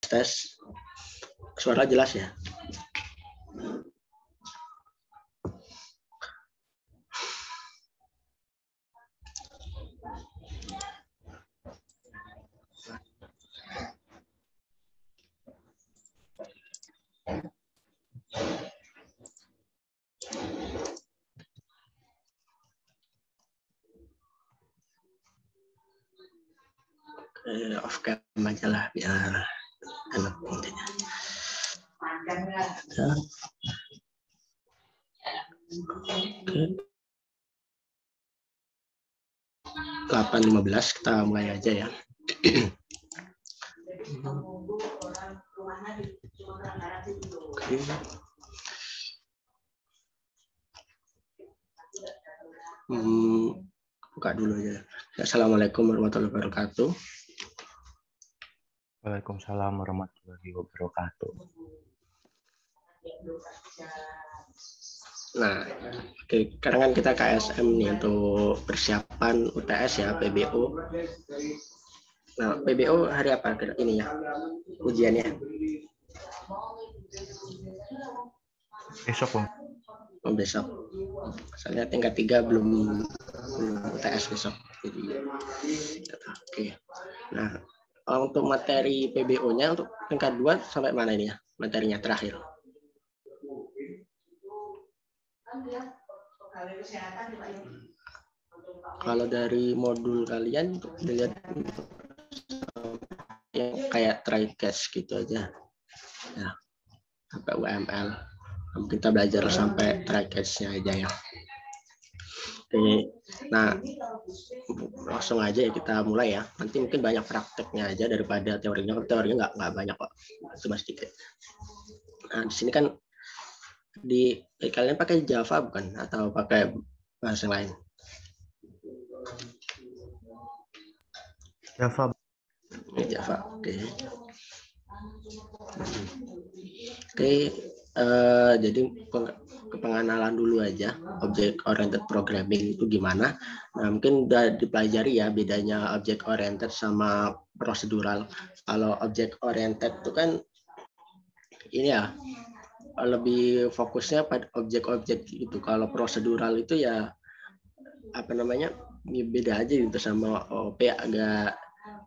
Tes. Suara jelas ya? Off cam aja lah biar enak intinya. Ya. Oke. 8.15 kita mulai aja ya. Oke. Buka dulu aja. Assalamualaikum warahmatullahi wabarakatuh. Waalaikumsalam warahmatullahi wabarakatuh. Nah, oke, sekarang kan kita KSM nih untuk persiapan UTS ya, PBO. Nah, PBO hari apa ini ya? Ujiannya? Besok, Bang. Oh, besok. Soalnya tingkat 3 belum UTS besok. Jadi, oke. Nah, untuk materi PBO-nya untuk tingkat 2 sampai mana ini ya? Materinya terakhir. Kalau dari modul kalian untuk dilihat yang kayak try catch gitu aja. Ya. Sampai UML. Kita belajar sampai try catch-nya aja ya. Oke. Nah, langsung aja ya kita mulai ya. Nanti mungkin banyak prakteknya aja daripada teorinya. Teorinya nggak banyak kok, cuma sedikit. Nah, di sini kan kalian pakai Java bukan? Atau pakai bahasa lain? Java. Java, oke. Oke, jadi pengenalan dulu aja object oriented programming itu gimana. Nah, mungkin udah dipelajari ya bedanya object oriented sama prosedural. Kalau object oriented itu kan ini ya lebih fokusnya pada objek-objek gitu. Kalau prosedural itu ya apa namanya beda aja gitu sama OOP, agak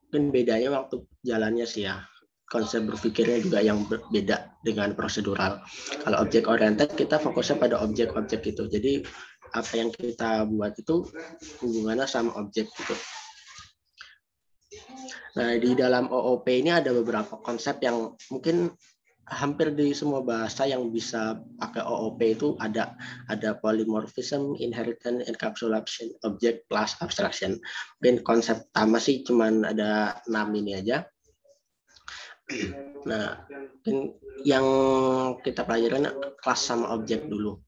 mungkin bedanya waktu jalannya sih ya. Konsep berpikirnya juga yang berbeda dengan prosedural. Kalau objek oriented kita fokusnya pada objek-objek gitu. Jadi apa yang kita buat itu hubungannya sama objek gitu. Nah, di dalam OOP ini ada beberapa konsep yang mungkin hampir di semua bahasa yang bisa pakai OOP itu ada polymorphism, inheritance, encapsulation, object, class, abstraction. Mungkin konsep pertama sih cuman ada 6 ini aja. Nah, yang kita pelajarin kelas sama objek dulu.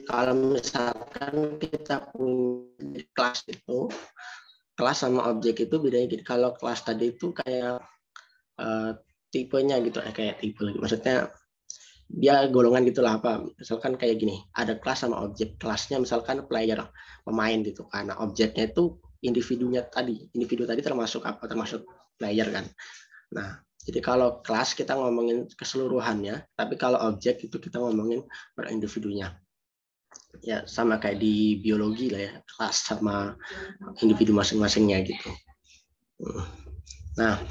Kalau misalkan kita punya kelas itu, kelas sama objek itu bedanya gitu. Kalau kelas tadi itu kayak tipenya gitu, kayak tipe. Maksudnya dia golongan gitulah apa. Misalkan kayak gini, ada kelas sama objek. Kelasnya misalkan player, pemain gitu. Karena objeknya itu individunya tadi. Individu tadi termasuk apa? Termasuk player kan. Nah, jadi kalau kelas kita ngomongin keseluruhannya, tapi kalau objek itu kita ngomongin per individunya. Ya sama kayak di biologi lah ya, kelas sama individu masing-masingnya gitu. Nah,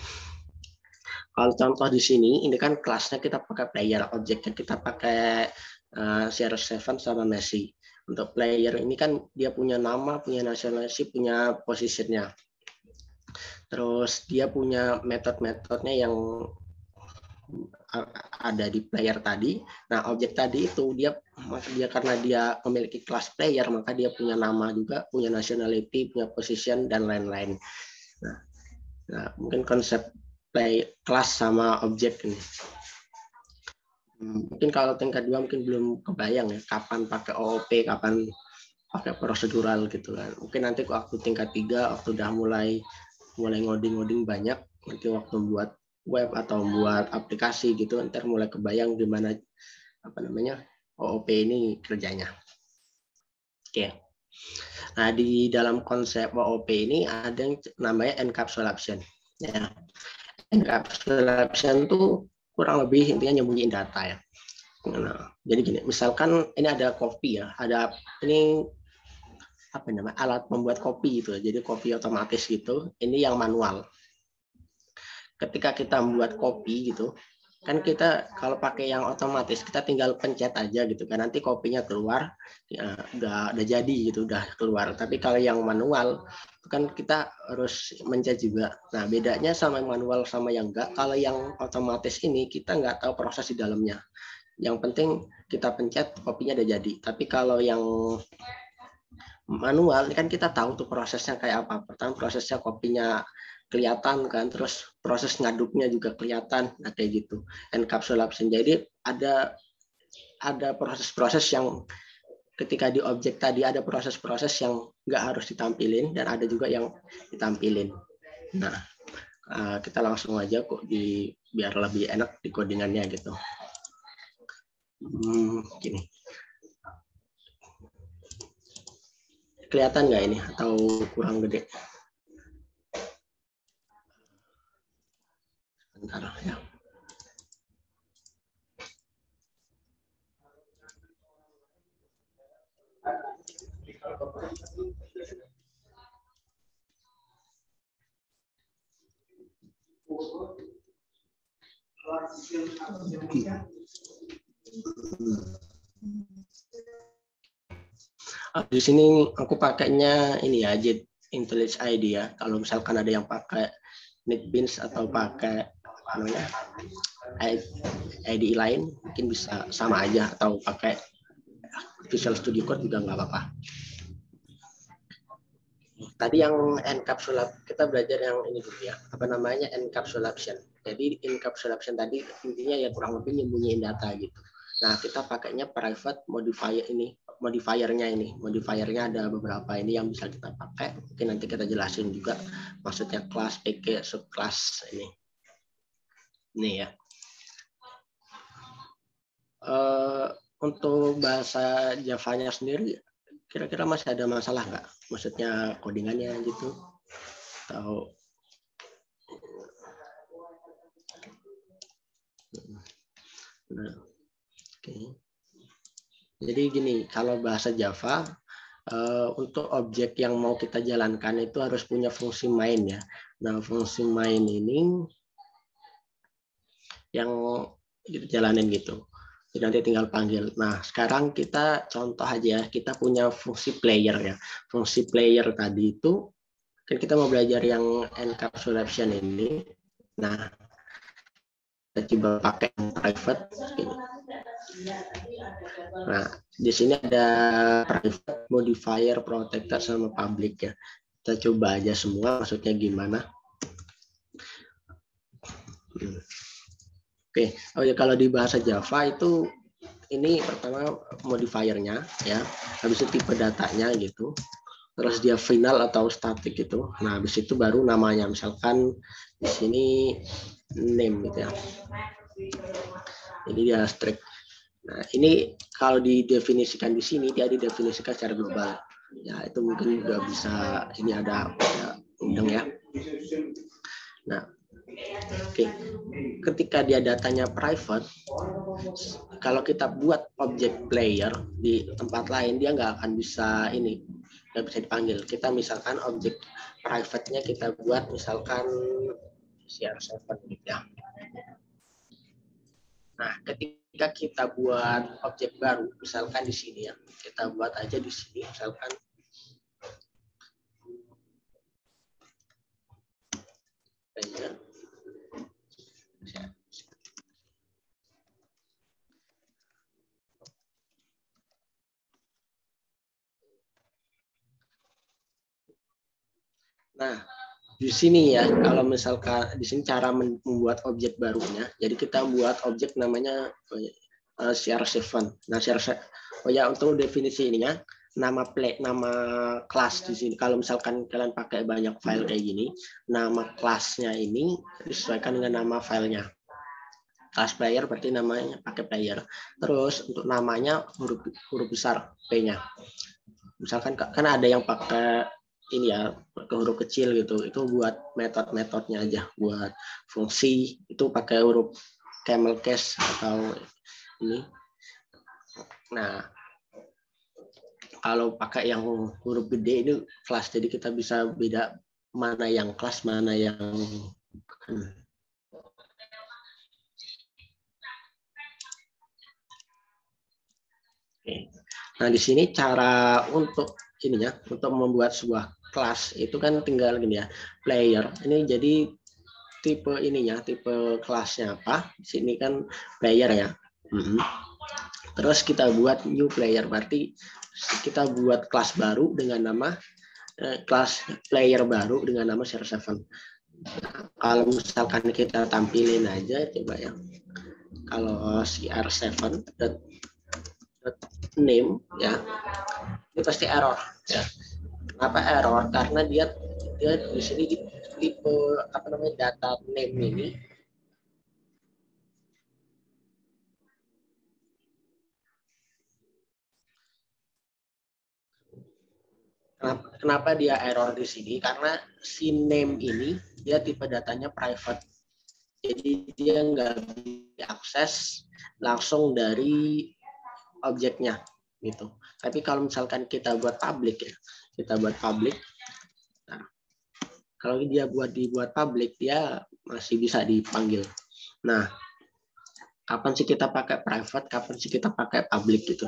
kalau contoh di sini, ini kan kelasnya kita pakai player, objeknya kita pakai CR7 sama Messi. Untuk player ini kan dia punya nama, punya nationality, punya positionnya. Terus dia punya metode-metodenya yang ada di player tadi. Nah, objek tadi itu dia karena dia memiliki kelas player, maka dia punya nama juga, punya nationality, punya position dan lain-lain. Nah, mungkin konsep kelas sama objek ini. Mungkin kalau tingkat 2 mungkin belum kebayang ya kapan pakai OOP, kapan pakai prosedural gitu kan. Mungkin nanti waktu tingkat 3 waktu udah mulai ngoding banyak, nanti waktu buat web atau buat aplikasi gitu ntar mulai kebayang gimana apa namanya OOP ini kerjanya. Oke. Nah, di dalam konsep OOP ini ada yang namanya encapsulation. Ya. encapsulation itu kurang lebih intinya nyembunyiin data ya. Nah, jadi gini, misalkan ini ada kopi ya, ada ini apa namanya alat membuat kopi itu, jadi kopi otomatis gitu. Ini yang manual. Ketika kita membuat kopi gitu, kan kita kalau pakai yang otomatis kita tinggal pencet aja gitu kan, nanti kopinya keluar, ya, udah jadi gitu, udah keluar. Tapi kalau yang manual kan kita harus mencet juga. Nah, bedanya sama yang manual sama yang enggak, kalau yang otomatis ini kita nggak tahu proses di dalamnya. Yang penting kita pencet kopinya udah jadi. Tapi kalau yang manual kan kita tahu tuh prosesnya kayak apa. Pertama prosesnya kopinya kelihatan kan, terus proses ngaduknya juga kelihatan, nah kayak gitu. Encapsulation. Jadi ada proses-proses yang ketika di objek tadi ada proses-proses yang nggak harus ditampilin dan ada juga yang ditampilin. Nah, kita langsung aja kok biar lebih enak di codingannya gitu. Gini. Kelihatan nggak ini atau kurang gede? Sebentar ya. Di sini aku pakainya ini ya, Jet IntelliJ ID ya. Kalau misalkan ada yang pakai NetBeans atau pakai namanya IDE lain, mungkin bisa sama aja, atau pakai Visual Studio Code juga nggak apa-apa. Tadi yang encapsulation, kita belajar yang ini dulu ya, apa namanya encapsulation. Jadi encapsulation tadi intinya ya kurang lebih nyembunyiin data gitu. Nah, kita pakainya private modifier ini, modifiernya ada beberapa ini yang bisa kita pakai. Mungkin nanti kita jelasin juga maksudnya kelas, PK, subclass ini. Ini ya. Untuk bahasa Java-nya sendiri, kira-kira masih ada masalah nggak? Maksudnya codingannya gitu? Atau nah, okay. Jadi gini, kalau bahasa Java untuk objek yang mau kita jalankan itu harus punya fungsi main ya. Nah, fungsi main ini yang kita jalanin gitu. Jadi nanti tinggal panggil. Nah, sekarang kita contoh aja, kita punya fungsi player ya. Fungsi player tadi itu kan kita mau belajar yang encapsulation ini. Nah, kita coba pakai yang private. Nah, di sini ada private, modifier, protector, sama public ya. Kita coba aja semua, maksudnya gimana. Oke, oh ya, kalau di bahasa Java itu ini pertama modifiernya ya, habis itu tipe datanya gitu, terus dia final atau static gitu. Nah, habis itu baru namanya, misalkan di sini name gitu ya. Jadi dia string. Nah, ini kalau didefinisikan di sini, dia didefinisikan secara global. Ya, itu mungkin udah bisa, ini ada undang ya. Nah, oke. Ketika dia datanya private, kalau kita buat objek player di tempat lain, dia nggak akan bisa ini, nggak bisa dipanggil. Kita misalkan objek private-nya kita buat misalkan CR7 gitu ya. Nah, ketika kita buat objek baru, misalkan di sini ya, kita buat aja di sini, misalkan nah, di sini ya, kalau misalkan di sini cara membuat objek barunya, jadi kita buat objek namanya CR7. Nah, CR7, oh ya, untuk definisi ininya, nama kelas di sini. Kalau misalkan kalian pakai banyak file kayak gini, nama kelasnya ini disesuaikan dengan nama filenya. Kelas player berarti namanya pakai player. Terus untuk namanya huruf besar P-nya. Misalkan kan ada yang pakai ini ya ke huruf kecil gitu, itu buat metode-metodenya aja. Buat fungsi itu pakai huruf camel case atau ini. Nah, kalau pakai yang huruf gede ini kelas, jadi kita bisa beda mana yang kelas, mana yang Oke. Nah, di sini cara untuk ininya, untuk membuat sebuah kelas itu kan tinggal gini ya, player. Ini jadi tipe ininya, tipe kelasnya apa? Di sini kan player ya. Terus kita buat new player, berarti kita buat kelas baru dengan nama kelas player baru dengan nama CR7. Nah, kalau misalkan kita tampilin aja, coba ya. Kalau CR7 name ya, ini pasti error ya. Kenapa error? Karena dia di sini tipe apa namanya, data name ini kenapa dia error di sini? Karena si name ini dia tipe datanya private, jadi dia nggak diakses langsung dari objeknya gitu. Tapi kalau misalkan kita buat public ya, kita buat public. Nah, kalau dia dibuat public, dia masih bisa dipanggil. Nah, kapan sih kita pakai private, kapan sih kita pakai public gitu.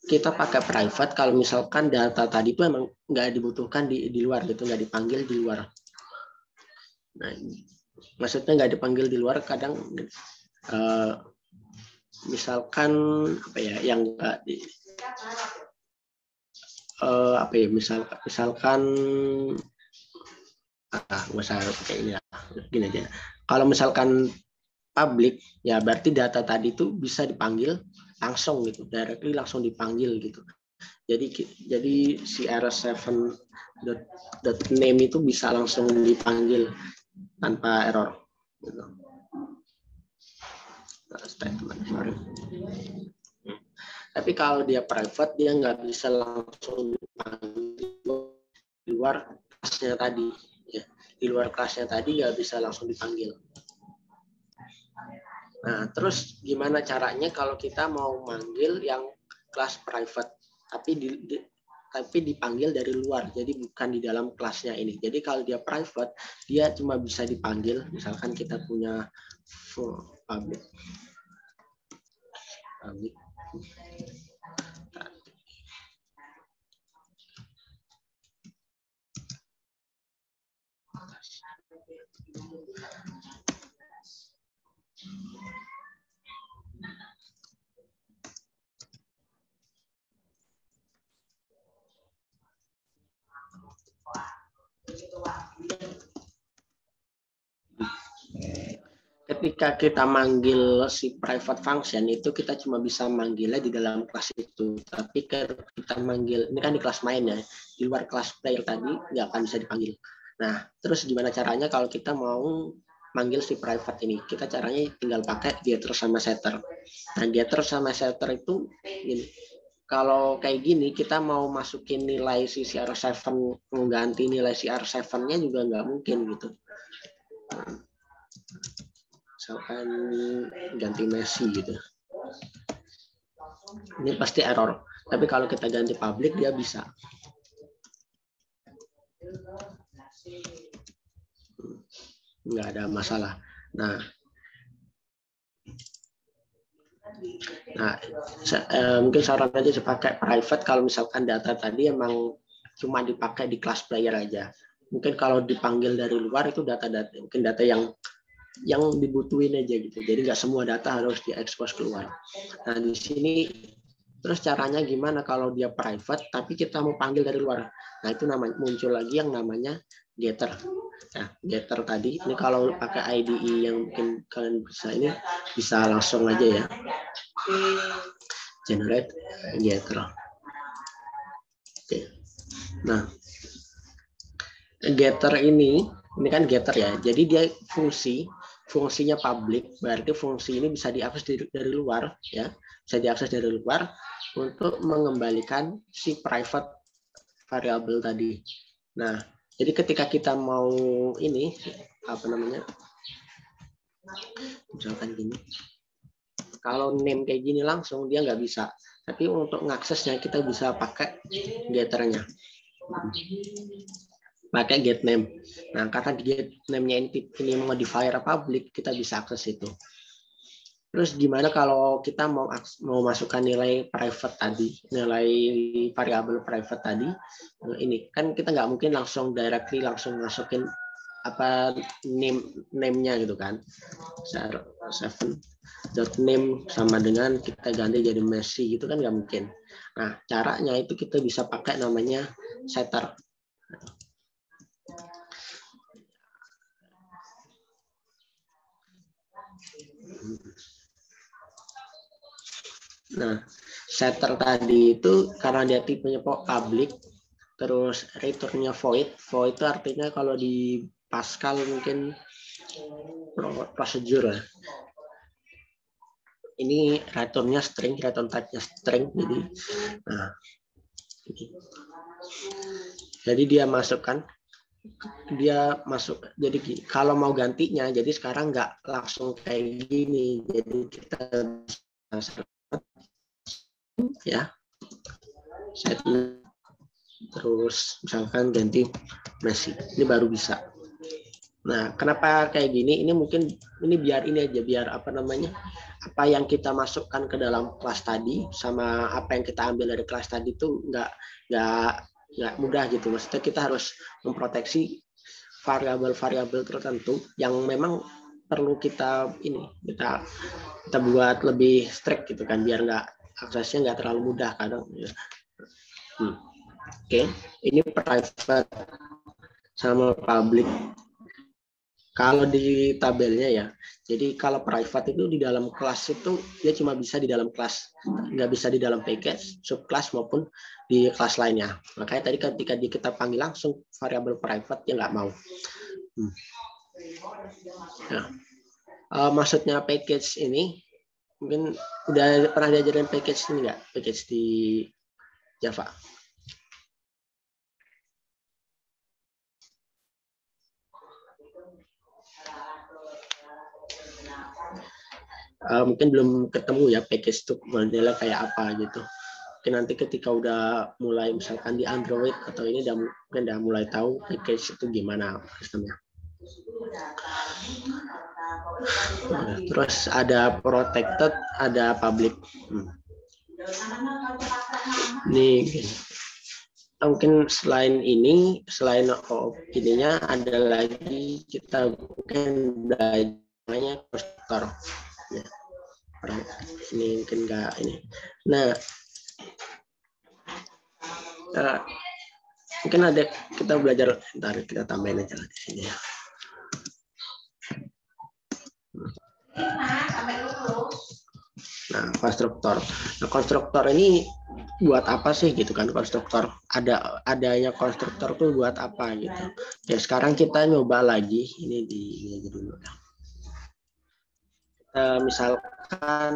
Kita pakai private kalau misalkan data tadi itu emang nggak dibutuhkan di luar gitu, nggak dipanggil di luar. Nah, maksudnya nggak dipanggil di luar, kadang misalkan apa ya, yang apa ya, misalkan nggak usah kayak ini lah, gini aja. Kalau misalkan public ya berarti data tadi itu bisa dipanggil langsung gitu, directly langsung dipanggil gitu. Jadi si CR7.name itu bisa langsung dipanggil tanpa error gitu. Statement, sorry. Tapi kalau dia private, dia nggak bisa langsung dipanggil di luar kelasnya tadi ya. Di luar kelasnya tadi nggak bisa langsung dipanggil. Nah, terus gimana caranya kalau kita mau manggil yang kelas private tapi dipanggil dari luar, jadi bukan di dalam kelasnya ini. Jadi kalau dia private, dia cuma bisa dipanggil, misalkan kita punya public. Ketika kita manggil si private function itu, kita cuma bisa manggilnya di dalam kelas itu. Tapi kita manggil, ini kan di kelas main ya, di luar kelas player tadi nggak akan bisa dipanggil. Nah, terus gimana caranya kalau kita mau manggil si private ini? Kita caranya tinggal pakai getter sama setter. Nah, getter sama setter itu ini. Kalau kayak gini, kita mau masukin nilai si CR7, mengganti nilai CR7-nya juga nggak mungkin gitu. Misalkan ganti Messi gitu, ini pasti error. Tapi kalau kita ganti public, dia bisa. Nggak ada masalah. Nah, mungkin saran aja pakai private kalau misalkan data tadi emang cuma dipakai di kelas player aja. Mungkin kalau dipanggil dari luar itu data-data, mungkin data yang dibutuhin aja gitu. Jadi nggak semua data harus diekspos keluar. Nah, di sini terus caranya gimana kalau dia private tapi kita mau panggil dari luar. Nah, itu namanya muncul lagi yang namanya getter. Nah, getter tadi ini kalau pakai IDE yang mungkin kalian bisa ini, bisa langsung aja ya. Generate getter. Oke. Nah, getter ini kan getter ya. Jadi dia fungsinya public, berarti fungsi ini bisa diakses dari luar ya, bisa diakses dari luar untuk mengembalikan si private variable tadi. Nah, jadi ketika kita mau ini apa namanya, misalkan gini, kalau name kayak gini langsung dia nggak bisa, tapi untuk ngaksesnya kita bisa pakai getternya, pakai get name. Nah, karena get name-nya ini modifier public, kita bisa akses itu. Terus gimana kalau kita mau masukkan nilai private tadi, nilai variabel private tadi, ini kan kita nggak mungkin langsung directly langsung masukin apa name-nya gitu kan. 7.name sama dengan kita ganti jadi Messi gitu kan nggak mungkin. Nah, caranya itu kita bisa pakai namanya setter. Nah, setter tadi itu karena dia tipenya public, terus returnnya void. Void itu artinya kalau di Pascal mungkin prosedur lah. Ini returnnya string, return type-nya string. Jadi dia masukkan, jadi kalau mau gantinya, jadi sekarang nggak langsung kayak gini. Jadi kita ya set, terus misalkan ganti Messi, ini baru bisa. Nah, kenapa kayak gini? Ini mungkin ini biar ini aja, biar apa namanya, apa yang kita masukkan ke dalam kelas tadi sama apa yang kita ambil dari kelas tadi itu nggak mudah gitu. Maksudnya kita harus memproteksi variabel-variabel tertentu yang memang perlu kita buat lebih strict gitu kan, biar nggak aksesnya nggak terlalu mudah kadang. Oke, ini private sama public. Kalau di tabelnya ya, jadi kalau private itu di dalam kelas itu dia cuma bisa di dalam kelas, nggak bisa di dalam package, subclass maupun di kelas lainnya. Makanya tadi ketika kita panggil langsung variabel private dia nggak mau. Nah, maksudnya package ini mungkin udah pernah diajarin package ini nggak? Package di Java. Mungkin belum ketemu ya package itu modelnya kayak apa gitu. Mungkin nanti ketika udah mulai misalkan di Android atau ini udah mulai tahu package itu gimana sistemnya. Nah, terus ada protected, ada public. Nih, mungkin selain ini, selain ininya ada lagi kita mungkin belajarnya konstruktor. Ya. Ini mungkin nggak ini. Nah, mungkin ada kita belajar, ntar kita tambahin aja di sini ya. Nah, konstruktor. Nah, konstruktor ini buat apa sih gitu kan? Konstruktor adanya konstruktor tuh buat apa gitu? Ya sekarang kita nyoba lagi ini aja dulu. Misalkan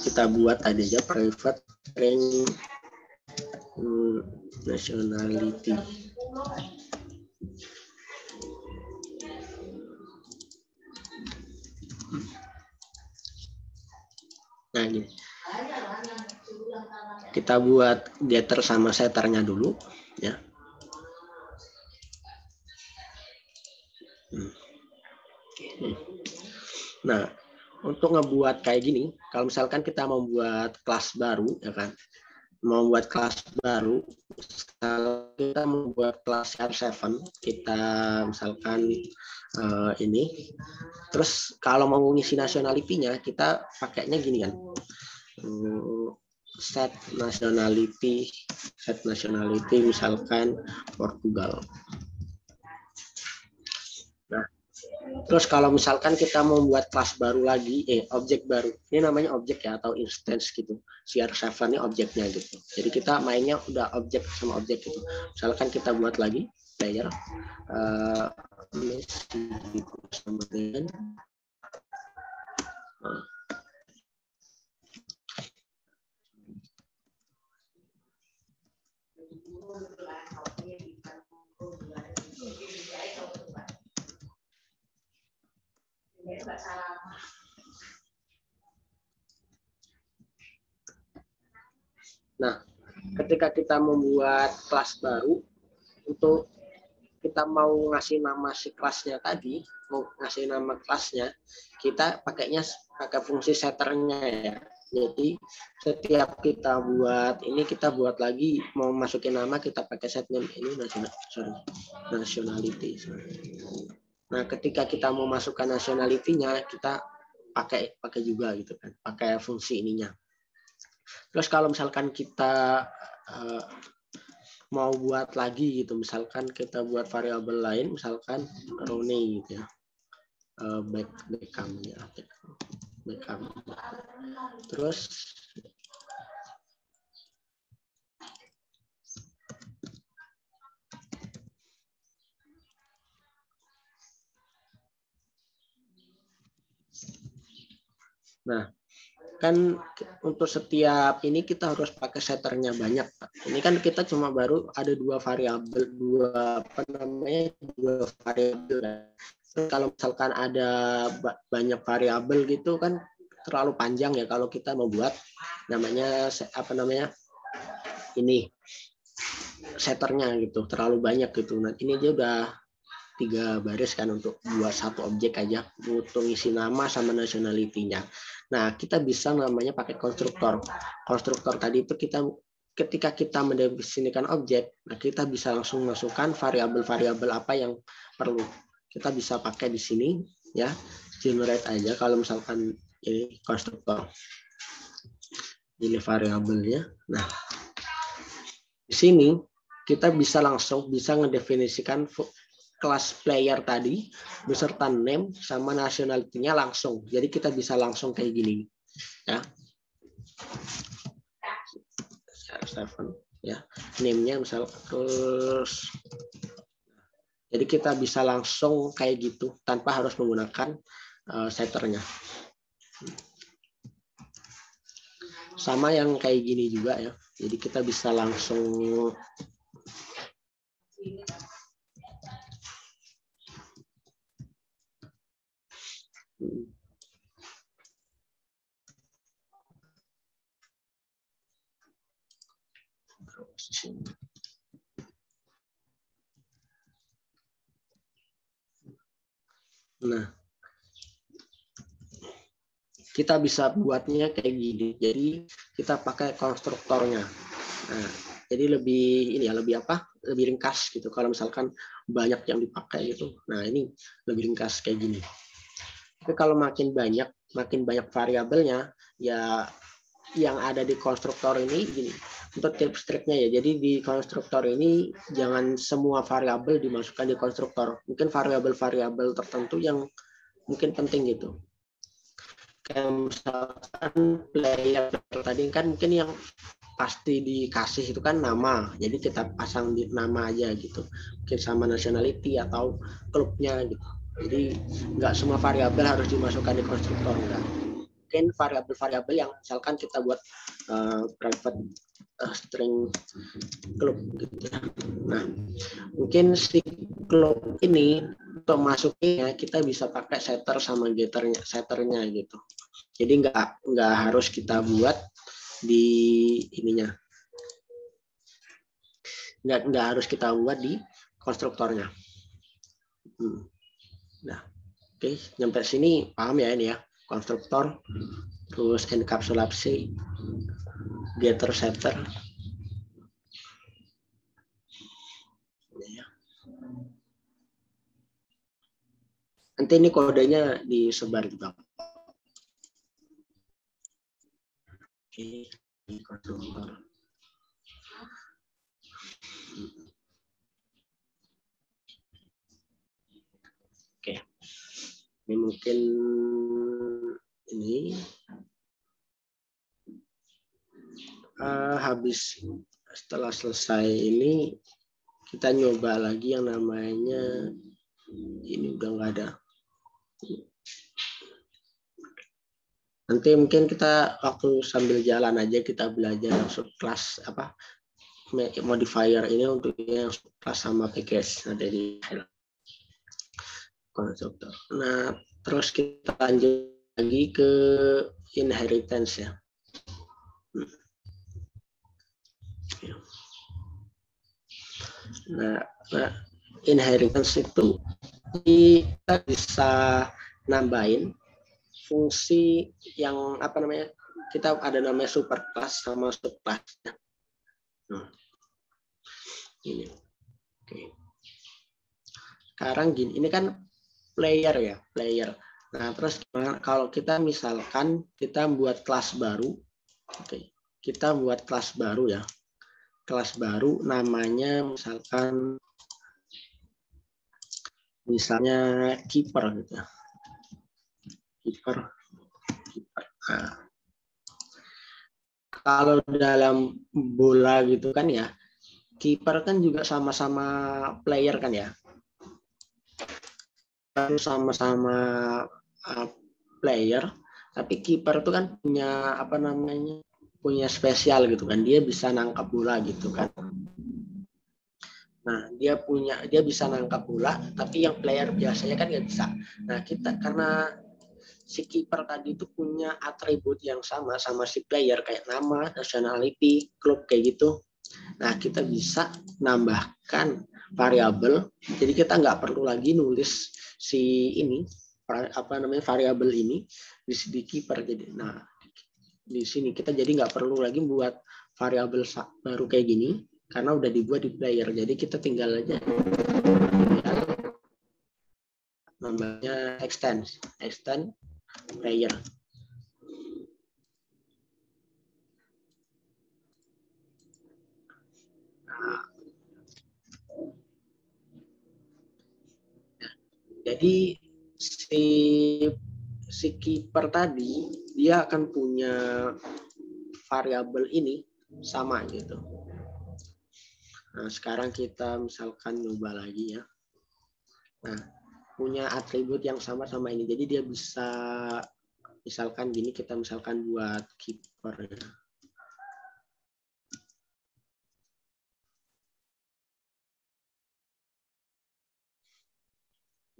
kita buat aja private string nationality. Nah, gini. Kita buat getter sama setternya dulu, ya. Nah, untuk ngebuat kayak gini, kalau misalkan kita mau buat kelas baru, ya kan? Mau buat kelas baru, kalau kita membuat kelas R7, kita misalkan ini, terus kalau mau ngisi nationality-nya, kita pakainya gini kan, set nationality misalkan Portugal. Nah, terus kalau misalkan kita mau membuat kelas baru lagi, objek baru, ini namanya objek ya atau instance gitu. CR7 ini objeknya gitu. Jadi kita mainnya udah objek sama objek gitu. Misalkan kita buat lagi player, sama dengan Nah, ketika kita membuat kelas baru, untuk kita mau ngasih nama si kelasnya tadi, mau ngasih nama kelasnya, kita pakainya pakai fungsi setternya ya. Jadi setiap kita buat ini, kita buat lagi mau masukin nama, kita pakai set name ini nationality. Nah, ketika kita mau masukkan nationality-nya, kita pakai juga gitu kan, pakai fungsi ininya. Terus kalau misalkan kita mau buat lagi gitu, misalkan kita buat variabel lain, misalkan Roni gitu ya, Beckham. Terus nah, kan untuk setiap ini kita harus pakai setternya banyak. Ini kan kita cuma baru ada dua variabel. Kalau misalkan ada banyak variabel gitu kan terlalu panjang ya kalau kita mau buat namanya ini setternya gitu, terlalu banyak gitu. Nah, ini aja udah 3 baris kan untuk buat satu objek aja, butuh isi nama sama nationality-nya. Nah, kita bisa namanya pakai konstruktor. Konstruktor tadi itu ketika kita mendefinisikan objek, nah kita bisa langsung masukkan variabel-variabel apa yang perlu. Kita bisa pakai di sini ya, generate aja kalau misalkan ini konstruktor. Ini variabelnya. Nah, di sini kita bisa langsung ngedefinisikan kelas player tadi beserta name sama nationality-nya langsung. Jadi kita bisa langsung kayak gini ya. Ya, name-nya misal terus. Jadi kita bisa langsung kayak gitu tanpa harus menggunakan setternya. Sama yang kayak gini juga ya. Jadi kita bisa langsung nah, kita bisa buatnya kayak gini. Jadi kita pakai konstruktornya. Nah, jadi lebih ini ya, lebih ringkas gitu. Kalau misalkan banyak yang dipakai gitu. Nah, ini lebih ringkas kayak gini. Tapi kalau makin banyak variabelnya, ya yang ada di konstruktor ini gini. Untuk tips triknya ya, jadi di konstruktor ini jangan semua variabel dimasukkan di konstruktor. Mungkin variabel-variabel tertentu yang mungkin penting gitu. Kayak misalkan player tadi kan mungkin yang pasti dikasih itu kan nama, jadi kita pasang di nama aja gitu, mungkin sama nationality atau klubnya gitu. Jadi nggak semua variabel harus dimasukkan di konstruktor, enggak. Mungkin variabel-variabel yang misalkan kita buat private string klub gitu ya. Nah, mungkin si klub ini untuk masuknya kita bisa pakai setter sama setternya gitu. Jadi nggak harus kita buat di ininya, nggak harus kita buat di konstruktornya. Nah, oke, nyampe sini paham ya ini ya, konstruktor, terus enkapsulasi, getter, setter. Nanti ini kodenya disebar juga. Oke, ini konstruktor. Oke, ini mungkin ini habis setelah selesai ini kita nyoba lagi yang namanya ini udah nggak ada. Nanti mungkin kita waktu sambil jalan aja kita belajar langsung kelas apa modifier ini untuk yang kelas sama package ada di. konstruktor. Nah, terus kita lanjut lagi ke inheritance ya. Nah, inheritance itu kita bisa nambahin fungsi yang apa namanya, kita ada namanya superclass sama subclass. Ini. Oke. Sekarang gini, ini kan player ya, player. Nah, terus kalau kita misalkan kita buat kelas baru, oke, kita buat kelas baru ya, kelas baru namanya misalnya keeper gitu, keeper. Nah, kalau dalam bola gitu kan ya, keeper kan juga sama-sama player kan ya, sama-sama player, tapi kiper itu kan punya apa namanya, punya spesial gitu kan, dia bisa nangkap bola gitu kan. Nah, dia bisa nangkap bola, tapi yang player biasanya kan nggak bisa. Nah, kita karena si kiper tadi itu punya atribut yang sama si player, kayak nama, nationality, klub kayak gitu. Nah, kita bisa nambahkan variabel, jadi kita nggak perlu lagi nulis si ini apa namanya variabel ini di keeper. Jadi, nah di sini kita jadi nggak perlu lagi buat variabel baru kayak gini karena udah dibuat di player. Jadi kita tinggal aja namanya extend player. Jadi si keeper tadi dia akan punya variabel ini sama gitu. Nah, sekarang kita misalkan coba lagi ya. Nah, punya atribut yang sama ini. Jadi dia bisa misalkan gini, kita misalkan buat keeper ya.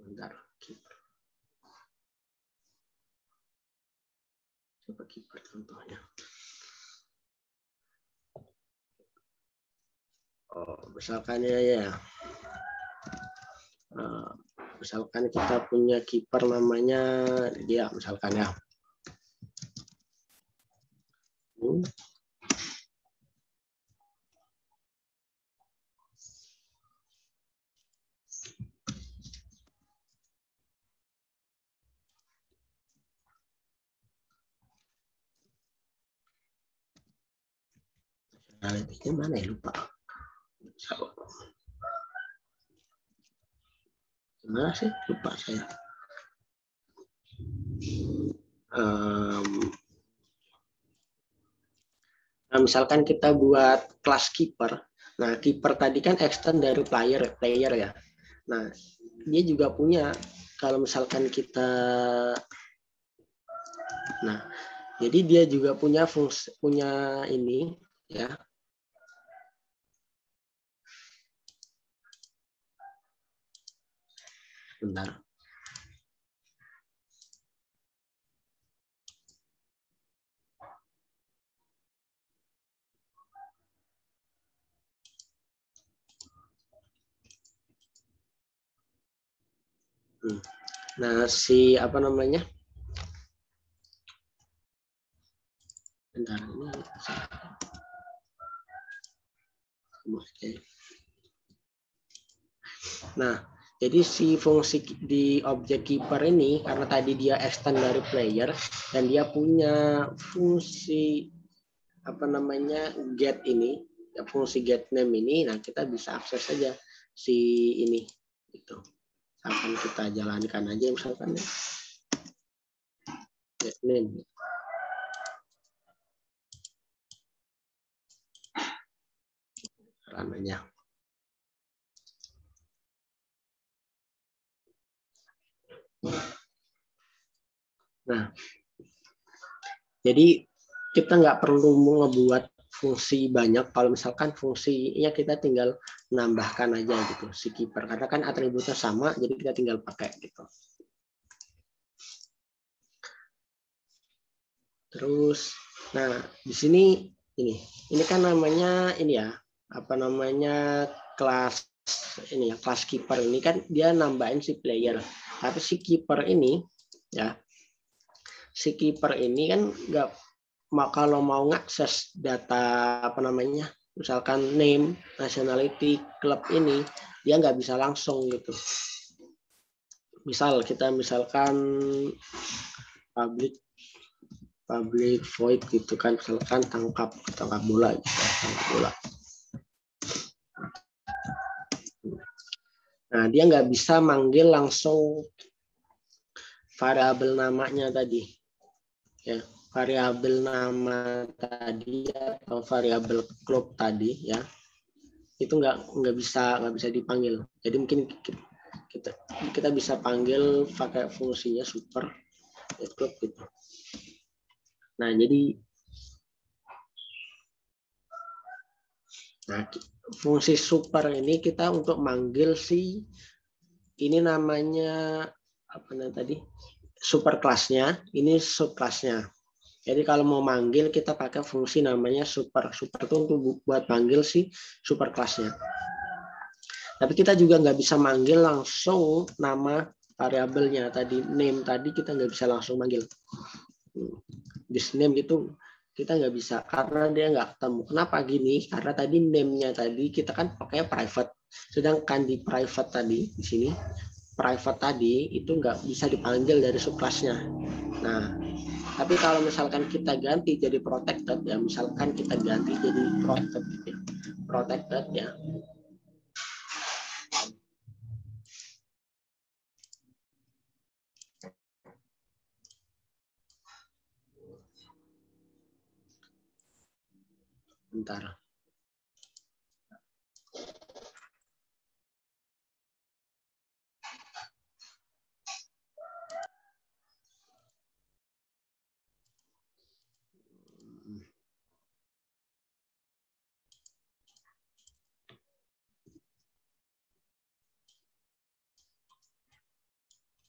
Bentar, keeper. Coba keeper contohnya. Oh, misalkan ya. Misalkan kita punya keeper namanya dia, misalkan ya. Nationality-nya mana ya, lupa. Gimana sih, lupa saya. Nah, misalkan kita buat kelas keeper. Nah, keeper tadi kan extend dari player ya. Nah, dia juga punya, kalau misalkan kita, nah, jadi dia juga punya fungsi, punya ini ya. Bentar. Nah, si apa namanya? Bentar, ini. Oke. Nah, jadi si fungsi di objek keeper ini karena tadi dia extend dari player dan dia punya fungsi apa namanya get ini, ya, fungsi get name ini. Nah, kita bisa akses saja si ini gitu. Akan kita jalankan aja misalkan ya. Get name. Namanya. Nah, jadi kita nggak perlu ngebuat fungsi banyak. Kalau misalkan fungsinya kita tinggal nambahkan aja gitu si keeper, karena kan atributnya sama, jadi kita tinggal pakai gitu. Terus, nah di sini ini kan namanya ini ya, apa namanya, kelas ini ya, kelas keeper ini kan dia nambahin si player. Tapi si keeper ini ya, si keeper ini kan nggak, kalau mau ngakses data apa namanya, misalkan name, nationality, klub ini, dia nggak bisa langsung gitu. Misal kita misalkan public void gitu kan, misalkan tangkap bola gitu, tangkap bola. Nah, dia nggak bisa manggil langsung variabel namanya tadi. Ya, variabel nama tadi atau variabel klub tadi ya. Itu nggak bisa dipanggil. Jadi mungkin kita bisa panggil pakai fungsinya super klub gitu. Nah, jadi fungsi super ini kita untuk manggil si ini namanya apa tadi, super kelasnya, ini subkelasnya. Jadi kalau mau manggil kita pakai fungsi namanya super. Super itu untuk buat manggil si super kelasnya. Tapi kita juga nggak bisa manggil langsung nama variabelnya tadi, name tadi kita nggak bisa langsung manggil. This name itu kita nggak bisa karena dia nggak ketemu. Kenapa gini? Karena tadi name-nya tadi kita kan pakai private. Sedangkan di private tadi di sini private tadi itu nggak bisa dipanggil dari subkelasnya. Nah, tapi kalau misalkan kita ganti jadi protected ya, misalkan kita ganti jadi protected ya. Bentar.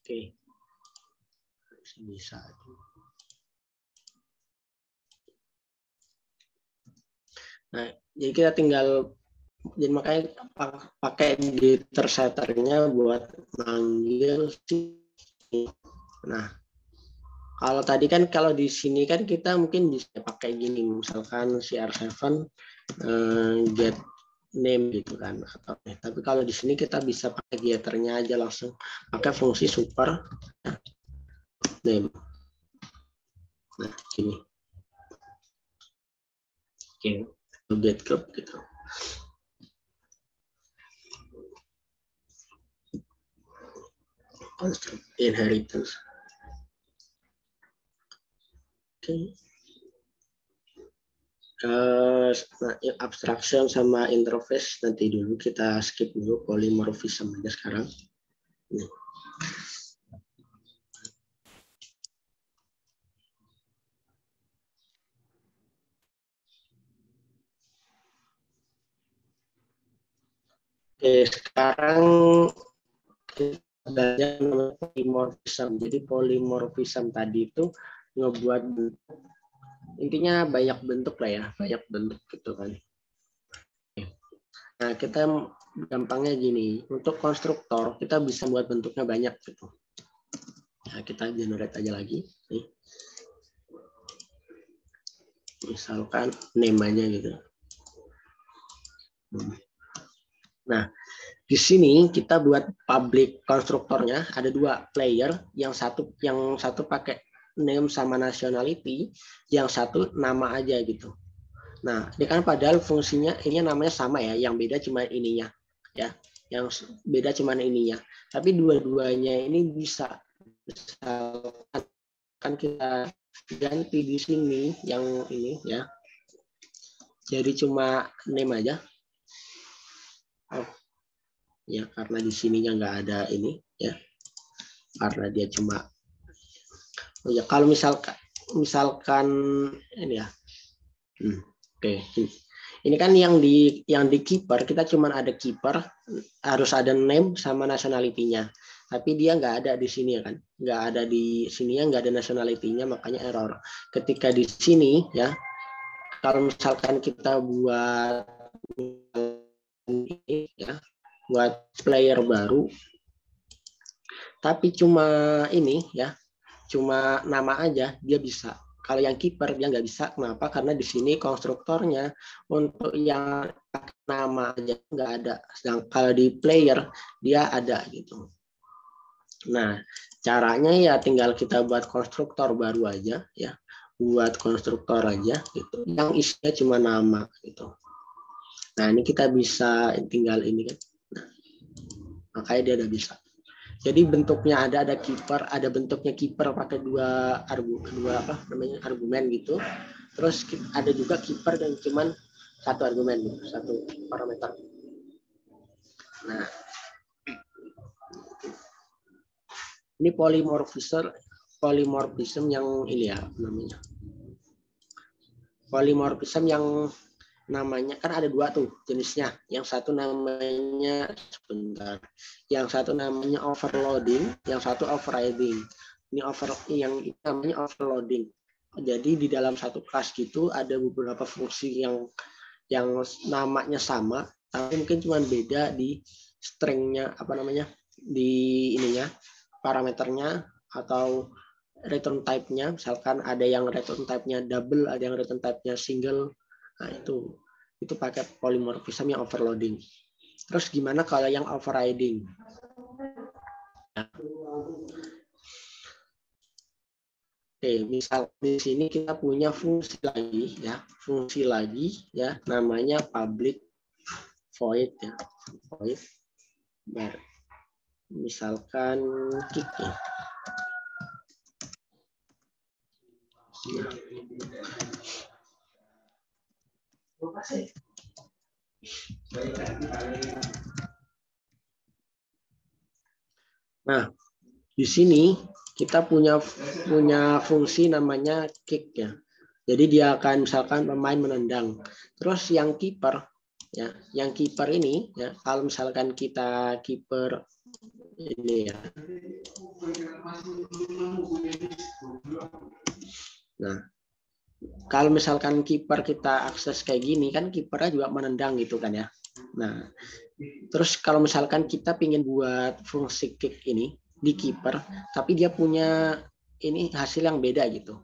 Oke. Bisa. Nah, jadi kita tinggal, jadi makanya pakai getter setternya buat manggil si. Nah, kalau tadi kan kalau di sini kan kita mungkin bisa pakai gini, misalkan CR7 get name gitu kan, tapi kalau di sini kita bisa pakai getternya aja langsung pakai fungsi super name. Nah, gini. Oke, get club gitu. Construct inheritance. Oke. Nah, abstraction sama interface nanti dulu, kita skip dulu, polymorphism aja sekarang. Nih. Oke, sekarang kita belajar namanya polymorphism. Jadi polymorphism tadi itu ngebuat bentuk, intinya banyak bentuk lah ya, banyak bentuk gitu kan. Nah, kita gampangnya gini, untuk konstruktor kita bisa buat bentuknya banyak gitu. Nah, kita generate aja lagi nih. Misalkan name-nya gitu. Nah, di sini kita buat public konstruktornya ada dua player, yang satu pakai name sama nationality, yang satu nama aja gitu. Nah, ini kan padahal fungsinya ini namanya sama ya, yang beda cuma ininya ya, yang beda cuma ininya. Tapi dua-duanya ini bisa, misalkan kan kita ganti di sini yang ini ya, jadi cuma name aja. Oh, ya karena di sininya nggak ada ini ya, karena dia cuma, oh ya kalau misalkan ini ya, Oke, ini kan yang di keeper kita cuma ada keeper, harus ada name sama nationality-nya. Tapi dia nggak ada di sini kan, nggak ada di sini ya, nggak ada nationality-nya, makanya error. Ketika di sini ya, kalau misalkan kita buat ini ya, buat player baru, tapi cuma ini ya, cuma nama aja dia bisa. Kalau yang kiper dia nggak bisa. Kenapa? Karena di sini konstruktornya untuk yang nama aja nggak ada. Sedangkan kalau di player dia ada gitu. Nah, caranya ya tinggal kita buat konstruktor baru aja ya. Buat konstruktor aja gitu. Yang isinya cuma nama gitu. Nah, ini kita bisa tinggal ini kan. Nah, makanya dia udah bisa. Jadi bentuknya ada kiper, ada bentuknya kiper pakai dua argumen gitu. Terus ada juga kiper yang cuman satu argumen gitu, satu parameter. Nah, ini polymorphism yang ini ya namanya. Polymorphism yang namanya kan ada dua tuh jenisnya. Yang satu namanya Yang satu namanya overloading, yang satu overriding. Yang namanya overloading. Jadi di dalam satu kelas gitu ada beberapa fungsi yang namanya sama, tapi mungkin cuma beda di stringnya di ininya parameternya atau return type-nya. Misalkan ada yang return type-nya double, ada yang return type-nya single. Nah, itu pakai polymorphism yang overloading. Terus gimana kalau yang overriding? Oke, misal di sini kita punya fungsi lagi ya, namanya public void ya, void bar. Misalkan kick ya. Nah, di sini kita punya fungsi namanya kick ya. Jadi dia akan misalkan pemain menendang. Terus yang kiper ya, yang kiper ini ya, kalau misalkan kita kiper ini ya. Nah, kalau misalkan kiper kita akses kayak gini kan kipernya juga menendang gitu kan ya. Nah, terus kalau misalkan kita ingin buat fungsi kick ini di kiper, tapi dia punya ini hasil yang beda gitu,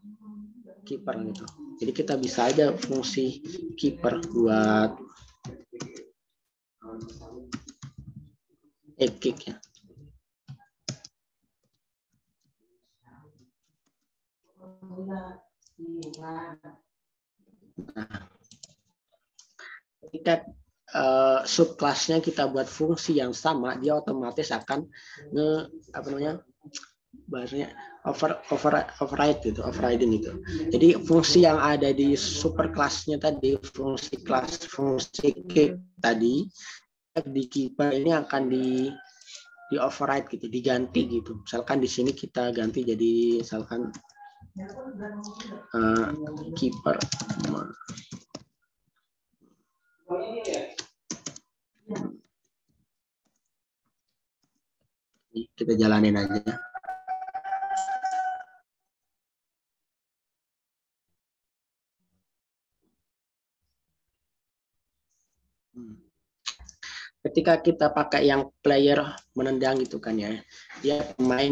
kiper gitu. Jadi kita bisa aja fungsi kiper buat kick ya. Nah, ketika subclassnya kita buat fungsi yang sama, dia otomatis akan bahasanya override gitu, overriding itu. Jadi fungsi yang ada di superclassnya tadi, fungsi kick tadi di keeper ini akan di override gitu, diganti gitu. Misalkan di sini kita ganti jadi misalkan keeper. Kita jalanin aja. Ketika kita pakai yang player menendang gitu kan ya, dia pemain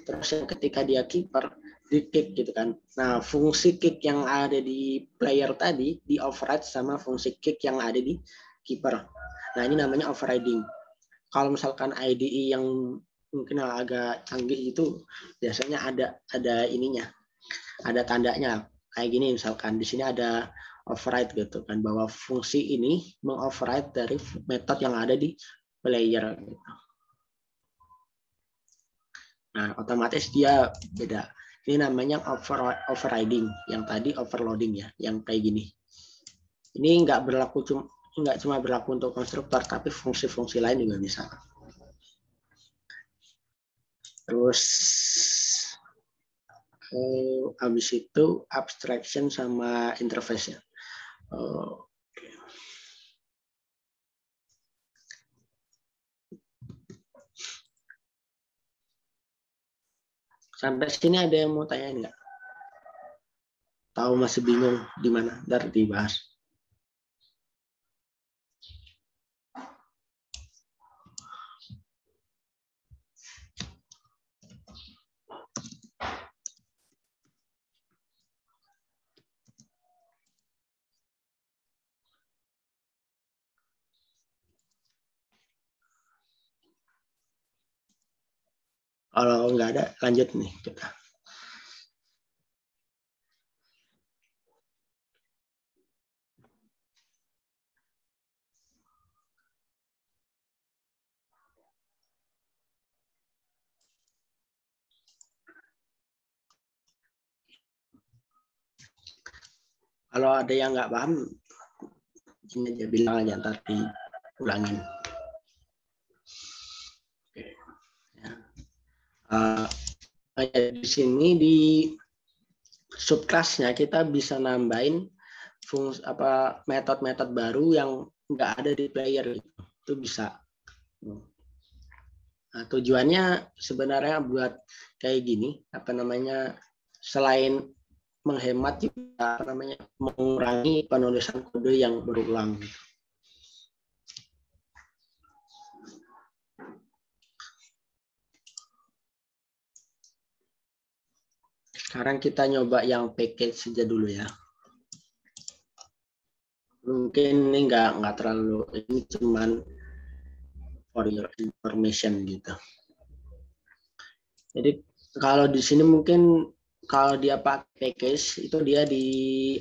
terus ketika dia kiper di kick gitu kan. Nah, fungsi kick yang ada di player tadi di override sama fungsi kick yang ada di kiper. Nah, ini namanya overriding. Kalau misalkan IDE yang mungkin agak canggih itu biasanya ada ininya, ada tandanya kayak gini. Misalkan di sini ada override gitu kan, bahwa fungsi ini mengoverride dari metode yang ada di player gitu. Nah, otomatis dia beda. Ini namanya overriding, yang tadi overloading ya, yang kayak gini. Ini nggak cuma berlaku untuk konstruktor, tapi fungsi-fungsi lain juga bisa. Terus habis itu abstraction sama interface ya. Oh, sampai sini ada yang mau tanya nggak? Tahu masih bingung di mana? Dari dibahas. Kalau nggak ada, lanjut nih kita. Kalau ada yang nggak paham, ini aja bilang aja, ntar diulangin. Oke. Ya. Di sini di subclassnya kita bisa nambahin fungsi metode-metode baru yang nggak ada di player, itu bisa. Nah, tujuannya sebenarnya buat kayak gini, selain menghemat juga mengurangi penulisan kode yang berulang. Sekarang kita nyoba yang package saja dulu ya. Mungkin ini nggak terlalu, ini cuman for your information gitu. Jadi kalau di sini mungkin kalau dia pakai package itu dia di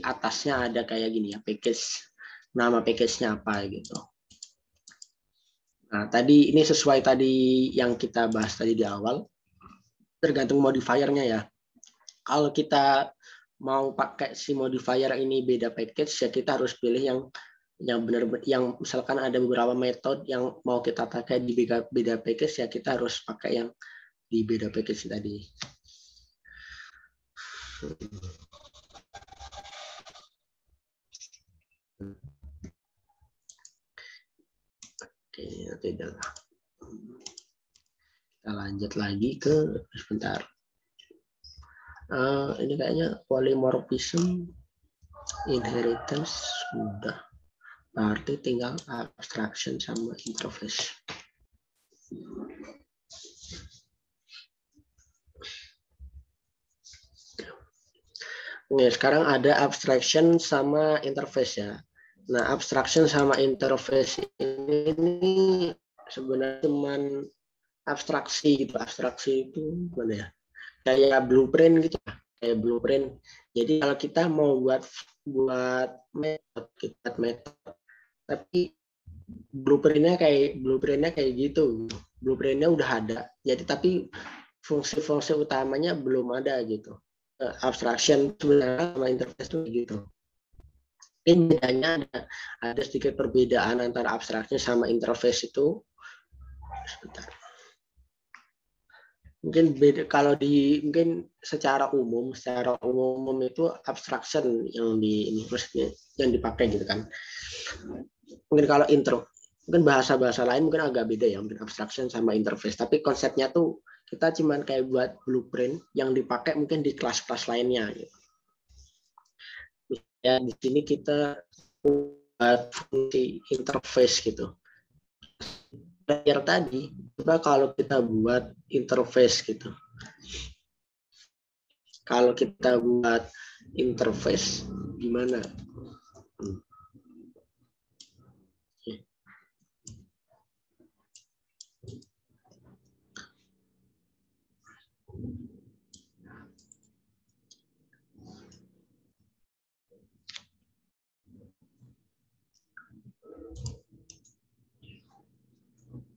atasnya ada kayak gini ya, package, nama package-nya apa gitu. Nah, tadi ini sesuai tadi yang kita bahas tadi di awal, tergantung modifiernya ya. Kalau kita mau pakai si modifier ini beda package ya kita harus pilih yang benar-benar, yang misalkan ada beberapa metode yang mau kita pakai di beda package ya kita harus pakai yang di beda package tadi. Oke, tidak. Kita lanjut lagi ke sebentar. Ini kayaknya polymorphism, inheritance sudah. Berarti tinggal abstraction sama interface. Oke, sekarang ada abstraction sama interface ya. Nah, abstraction sama interface ini sebenarnya cuman abstraksi gitu. Abstraksi itu gimana ya? Kayak blueprint gitu, kayak blueprint. Jadi kalau kita mau buat metode, tapi blueprintnya kayak gitu. Blueprintnya udah ada. Jadi tapi fungsi-fungsi utamanya belum ada gitu. Abstraction sebenarnya sama interface itu gitu. Ini bedanya ada sedikit perbedaan antara abstraction sama interface itu. Sebentar. Mungkin beda kalau mungkin secara umum itu abstraction yang maksudnya yang dipakai gitu kan. Mungkin kalau mungkin bahasa-bahasa lain mungkin agak beda ya, mungkin abstraction sama interface, tapi konsepnya tuh kita cuman kayak buat blueprint yang dipakai mungkin di kelas-kelas lainnya gitu. Ya di sini kita buat fungsi interface gitu. Player tadi, coba kalau kita buat interface gitu. Kalau kita buat interface gimana?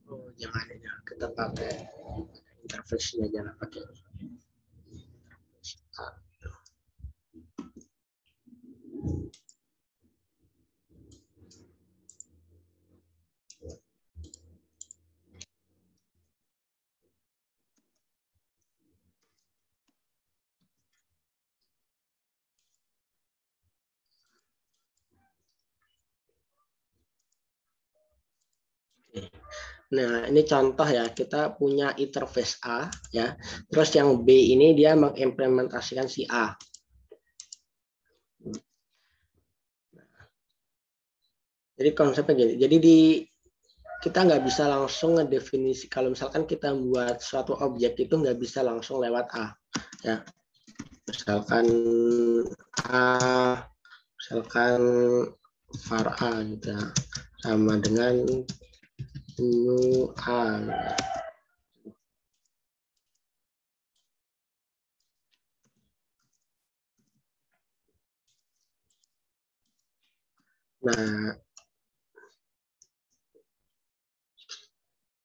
Oh, jangan ya, kita pakai interface-nya, jangan pakai. Nah, ini contoh ya, kita punya interface A ya. Terus yang B ini dia mengimplementasikan si A. Jadi konsepnya gini. Jadi kita nggak bisa langsung ngedefinisi, kalau misalkan kita buat suatu objek itu nggak bisa langsung lewat A ya. Misalkan A, misalkan var A gitu ya, sama dengan new A gitu. Nah,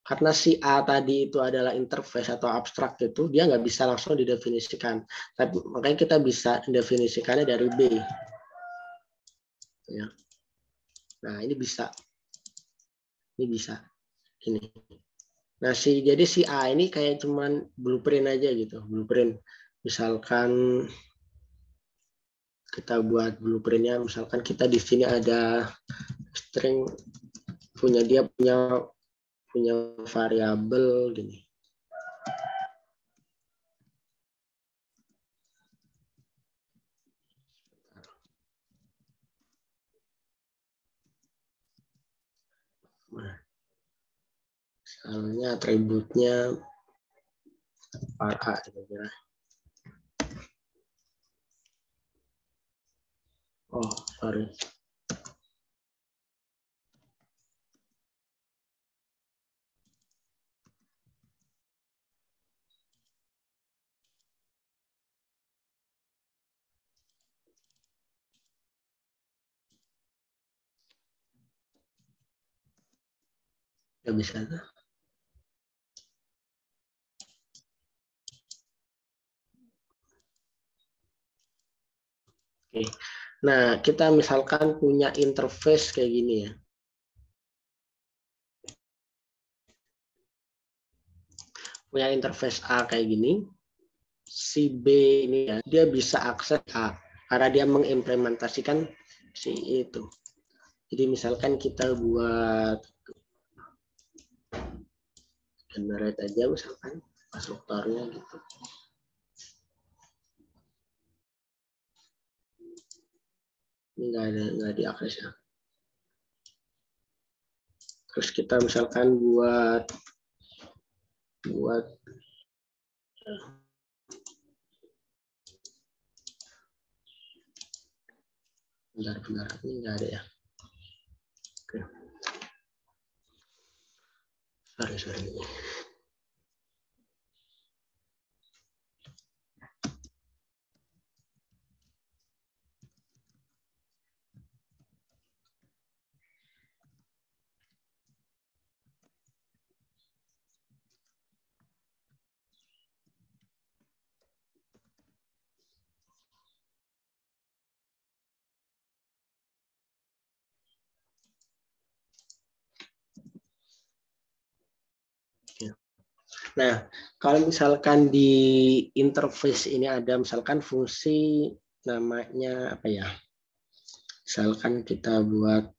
karena si A tadi itu adalah interface atau abstrak, itu dia nggak bisa langsung didefinisikan. Tapi makanya kita bisa definisikannya dari B. Ya. Nah, ini bisa. Ini bisa. Ini. Nah, jadi si A ini kayak cuman blueprint aja gitu. Blueprint. Misalkan kita buat blueprintnya, misalkan kita di sini ada string, dia punya variabel gini. Nah, misalnya atributnya var A kira-kira. Oh, sorry. Nggak bisa tuh. Oke. Nah, kita misalkan punya interface kayak gini ya. Punya interface A kayak gini. Si B ini ya, dia bisa akses A karena dia mengimplementasikan si itu. Jadi misalkan kita buat generate aja misalkan konstruktornya gitu. Ini nggak diakses ya. Terus kita misalkan buat benar-benar ini nggak ada ya. Oke. Sorry. Nah, kalau misalkan di interface ini ada misalkan fungsi namanya apa ya? Misalkan kita buat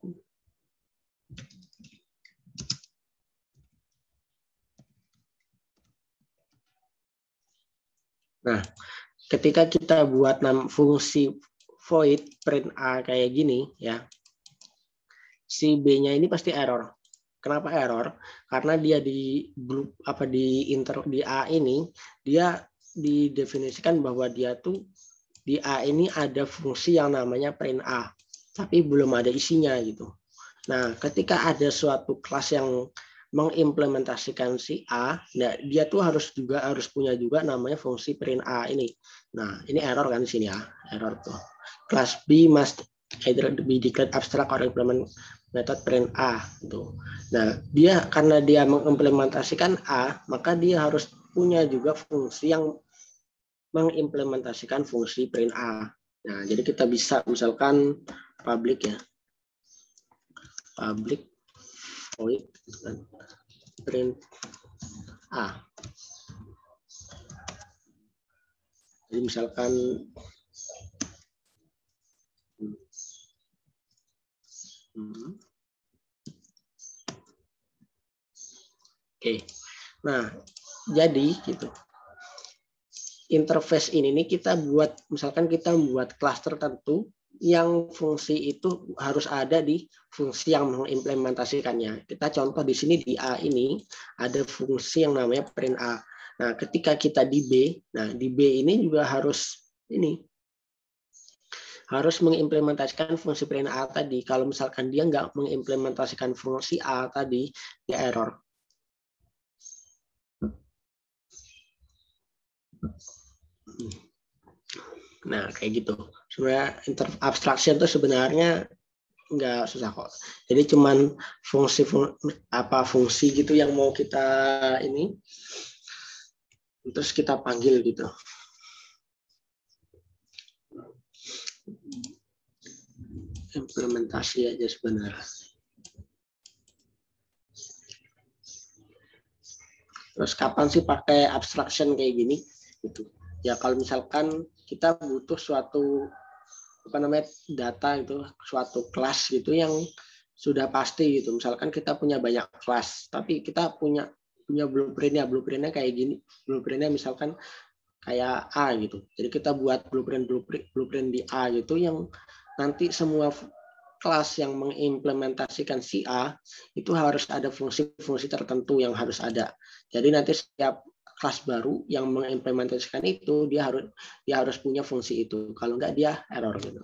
ketika kita buat fungsi void print A kayak gini ya, si B-nya ini pasti error. Kenapa error? Karena dia di A ini dia didefinisikan bahwa dia tuh di A ini ada fungsi yang namanya print A, tapi belum ada isinya gitu. Nah, ketika ada suatu kelas yang mengimplementasikan si A, nah dia tuh harus punya juga namanya fungsi print A ini. Nah, ini error kan di sini ya, error tuh. Class B must either be declared abstract or implement method print A gitu. Nah, karena dia mengimplementasikan A, maka dia harus punya juga fungsi yang mengimplementasikan fungsi print A. Nah, jadi kita bisa misalkan public ya. Public void print A. Jadi misalkan Oke. Nah, jadi gitu. Interface ini nih kita buat, misalkan kita buat kelas tertentu yang fungsi itu harus ada di fungsi yang mengimplementasikannya. Kita contoh di sini di A ini ada fungsi yang namanya print A. Nah, ketika kita di B, nah di B ini juga harus mengimplementasikan fungsi print A tadi. Kalau misalkan dia nggak mengimplementasikan fungsi A tadi, dia error. Nah, kayak gitu. Sebenarnya abstraction itu sebenarnya nggak susah kok. Jadi cuman fungsi gitu yang mau kita ini, terus kita panggil gitu. Implementasi aja sebenarnya. Terus kapan sih pakai abstraction kayak gini? Gitu. Ya kalau misalkan kita butuh suatu data itu, suatu kelas gitu yang sudah pasti gitu. Misalkan kita punya banyak kelas, tapi kita punya blueprintnya kayak gini. Blueprintnya misalkan kayak A gitu. Jadi kita buat blueprint di A gitu yang nanti semua kelas yang mengimplementasikan si A itu harus ada fungsi-fungsi tertentu yang harus ada. Jadi nanti setiap kelas baru yang mengimplementasikan itu dia harus punya fungsi itu. Kalau enggak dia error gitu.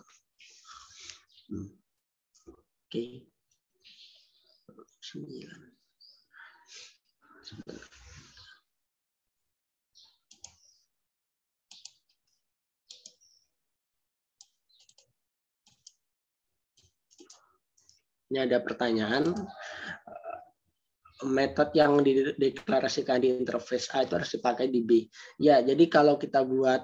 Oke. 9. Ini ada pertanyaan, metode yang dideklarasikan di interface A itu harus dipakai di B. Ya, jadi kalau kita buat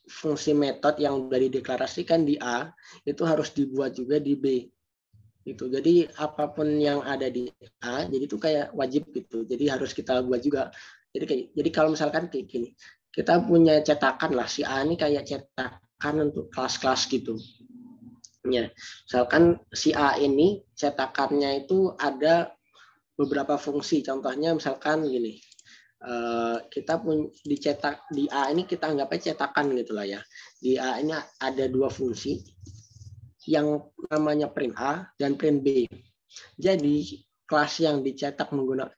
fungsi metode yang sudah dideklarasikan di A, itu harus dibuat juga di B. Gitu. Jadi apapun yang ada di A, jadi itu kayak wajib gitu. Jadi harus kita buat juga. Jadi kalau misalkan kayak gini, kita punya cetakan lah, si A ini kayak cetakan untuk kelas-kelas gitu. Ya, misalkan si A ini cetakannya itu ada beberapa fungsi. Contohnya misalkan gini, kita pun dicetak di A ini kita anggapnya cetakan gitulah ya. Di A ini ada dua fungsi yang namanya print A dan print B. Jadi kelas yang dicetak menggunakan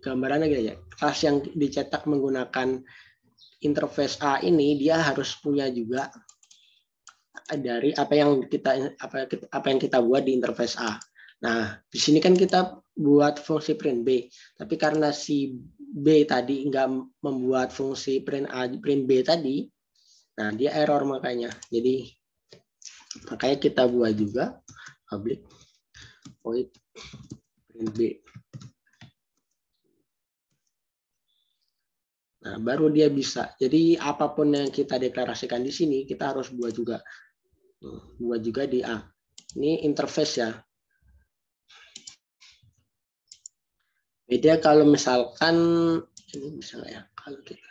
gambarannya gitu ya. Kelas yang dicetak menggunakan interface A ini dia harus punya juga dari apa yang kita buat di interface A. Nah, di sini kan kita buat fungsi print B, tapi karena si B tadi nggak membuat fungsi print A, print B tadi, nah dia error makanya. Jadi makanya kita buat juga public void print B. Nah, baru dia bisa. Jadi apapun yang kita deklarasikan di sini, kita harus buat juga di A. Ini interface ya. Beda kalau misalkan ini misalnya kalau kita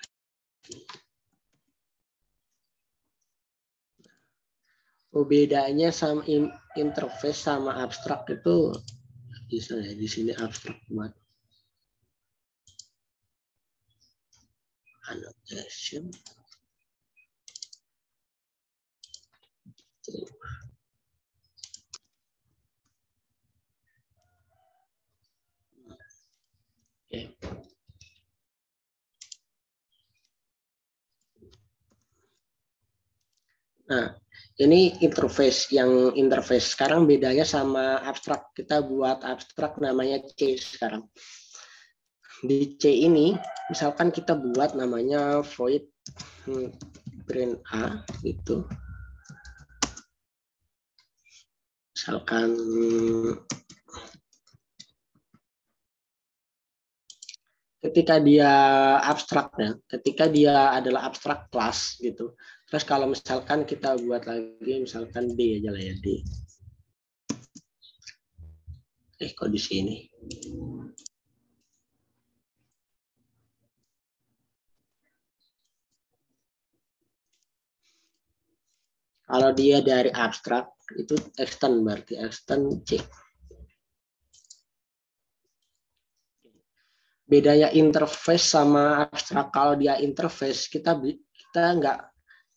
bedanya sama interface sama abstrak itu misalnya di sini abstrak buat annotation. Okay. Nah, ini interface. Yang interface sekarang bedanya sama abstrak. Kita buat abstrak namanya C sekarang. Di C ini, misalkan kita buat namanya void print A gitu. Misalkan ketika dia abstraknya, ketika dia adalah abstrak kelas gitu. Terus kalau misalkan kita buat lagi, misalkan D aja lah ya, D. Kok di sini? Kalau dia dari abstrak, itu extend berarti extend C. bedanya interface sama abstrak. Kalau dia interface kita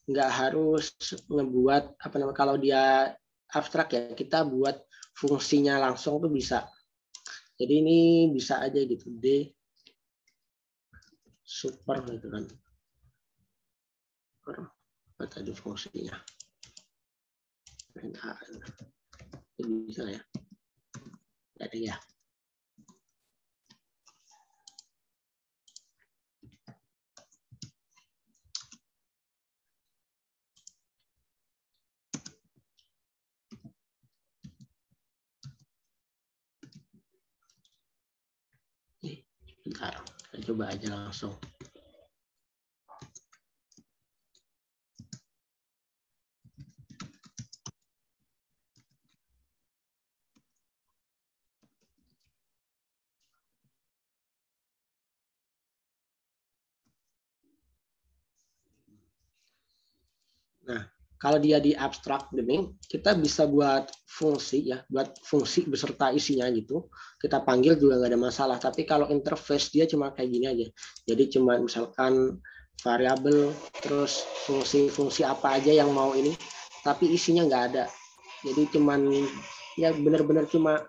nggak harus ngebuat apa namanya, kalau dia abstrak ya kita buat fungsinya langsung tuh bisa. Jadi ini bisa aja gitu, D super gitu kan. Apa tadi fungsinya? Ini bisa ya. Jadi ya. Bentar, kita coba aja langsung. Nah, kalau dia di abstrak gini, kita bisa buat fungsi ya, buat fungsi beserta isinya gitu. Kita panggil juga nggak ada masalah. Tapi kalau interface dia cuma kayak gini aja. Jadi cuma misalkan variabel, terus fungsi-fungsi apa aja yang mau ini, tapi isinya nggak ada. Jadi cuman ya benar-benar cuma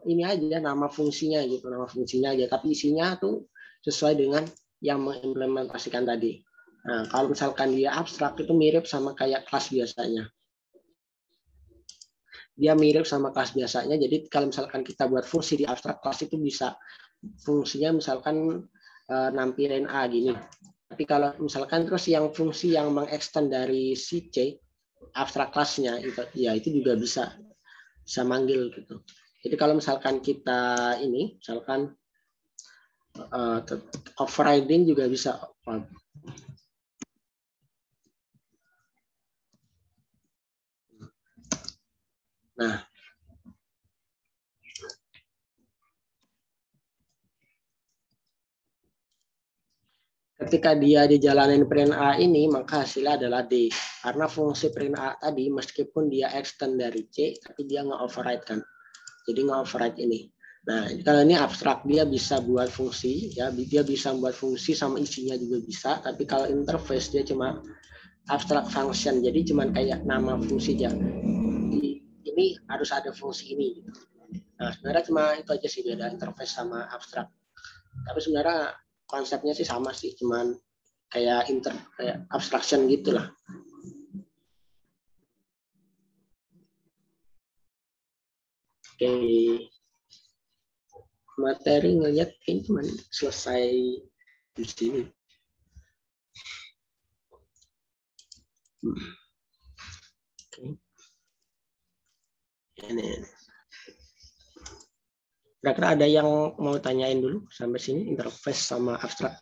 ini aja nama fungsinya gitu, nama fungsinya aja. Tapi isinya tuh sesuai dengan yang mengimplementasikan tadi. Nah, kalau misalkan dia abstrak itu mirip sama kayak kelas biasanya. Dia mirip sama kelas biasanya. Jadi kalau misalkan kita buat fungsi di abstrak kelas itu bisa fungsinya misalkan nampilin A gini. Tapi kalau misalkan terus yang fungsi yang mengextend dari si C abstrak kelasnya itu ya itu juga bisa manggil gitu. Jadi kalau misalkan kita ini misalkan overriding juga bisa. Nah, ketika dia dijalanin print A ini, maka hasilnya adalah D. Karena fungsi print A tadi, meskipun dia extend dari C, tapi dia nge-override kan. Jadi nge-override ini. Nah, kalau ini abstrak, dia bisa buat fungsi, ya, dia bisa buat fungsi sama isinya juga bisa. Tapi kalau interface dia cuma abstrak function, jadi cuma kayak nama fungsi aja. Ini harus ada fungsi ini. Nah, sebenarnya cuma itu aja sih beda interface sama abstrak. Tapi sebenarnya konsepnya sih sama sih, cuman kayak kayak abstraction gitulah. Oke, materi ngeliat ini cuma selesai di sini. Oke. Ini. Kira-kira ada yang mau tanyain dulu sampai sini interface sama abstrak?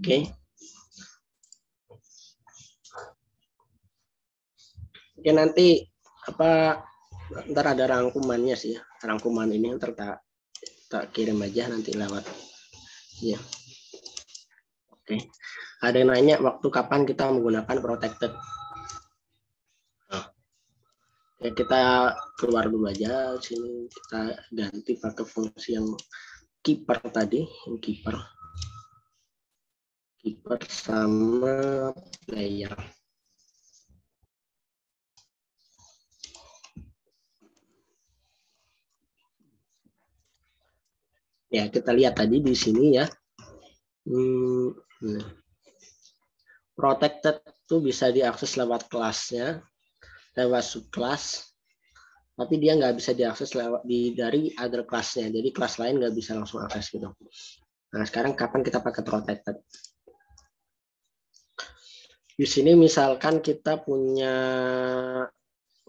Oke. Oke, nanti apa ntar ada rangkumannya sih ya. Rangkuman ini ntar tak kirim aja nanti lewat. Ya. Oke. Ada yang nanya waktu kapan kita menggunakan protected. Ya, kita keluar dulu aja sini, kita ganti pakai fungsi yang keeper tadi, yang keeper sama player. Ya, kita lihat tadi di sini ya. Protected itu bisa diakses lewat kelasnya, lewat subclass, tapi dia nggak bisa diakses lewat dari other class-nya. Jadi kelas lain nggak bisa langsung akses gitu. Nah, sekarang kapan kita pakai protected? Di sini misalkan kita punya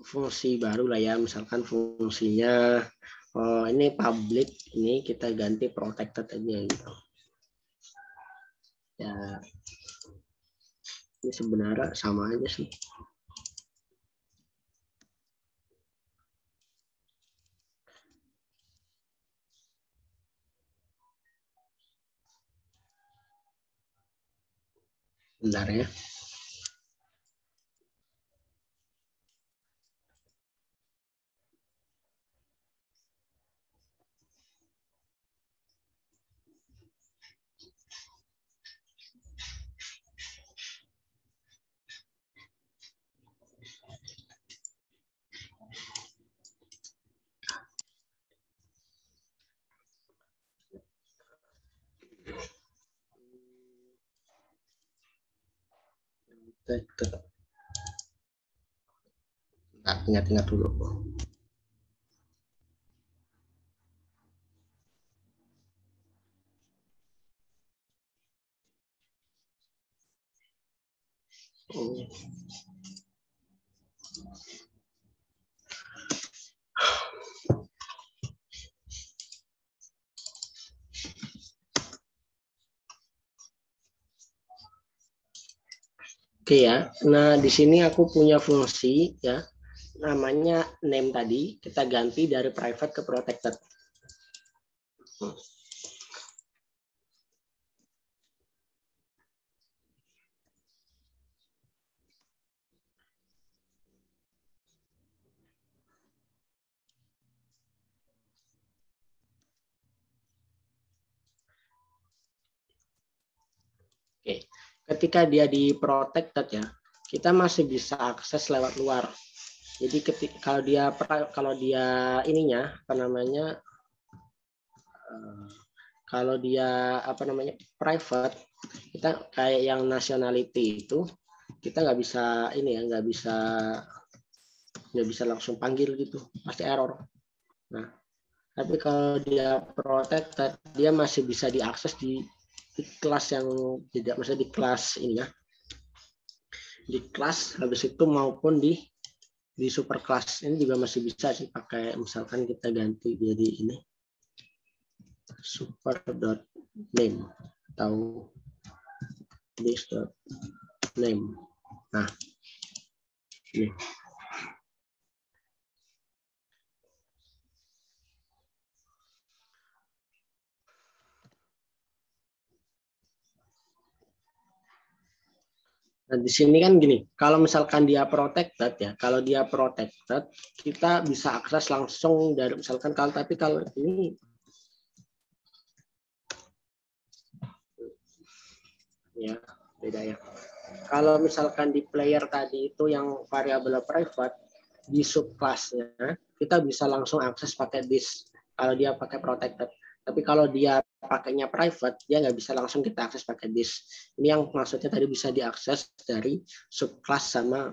fungsi baru lah ya, misalkan fungsinya Oh, ini public, ini kita ganti protected aja gitu. Ya, ini sebenarnya sama aja sih. Bentar ya. Nah, ingat-ingat dulu. Oke ya. Nah, di sini aku punya fungsi ya, namanya name tadi, kita ganti dari private ke protected. Oke. Ketika dia di protected ya, kita masih bisa akses lewat luar. Jadi ketika kalau dia ininya apa namanya, kalau dia apa namanya private, kita kayak yang nationality itu kita nggak bisa ini ya, nggak bisa langsung panggil gitu, pasti error. Nah, tapi kalau dia protected, dia masih bisa diakses di kelas yang tidak, maksudnya di kelas ini ya, di kelas habis itu maupun di super kelas ini juga masih bisa sih pakai, misalkan kita ganti jadi ini super.name atau this.name. Nah, ini. Nah, di sini kan gini, kalau misalkan dia protected ya, kalau dia protected kita bisa akses langsung dari misalkan tapi kalau ini ya beda ya. Kalau misalkan di player tadi itu yang variabel private, di subclassnya kita bisa langsung akses pakai this kalau dia pakai protected. Tapi kalau dia pakainya private, dia nggak bisa langsung kita akses pakai this. Ini yang maksudnya tadi bisa diakses dari subclass sama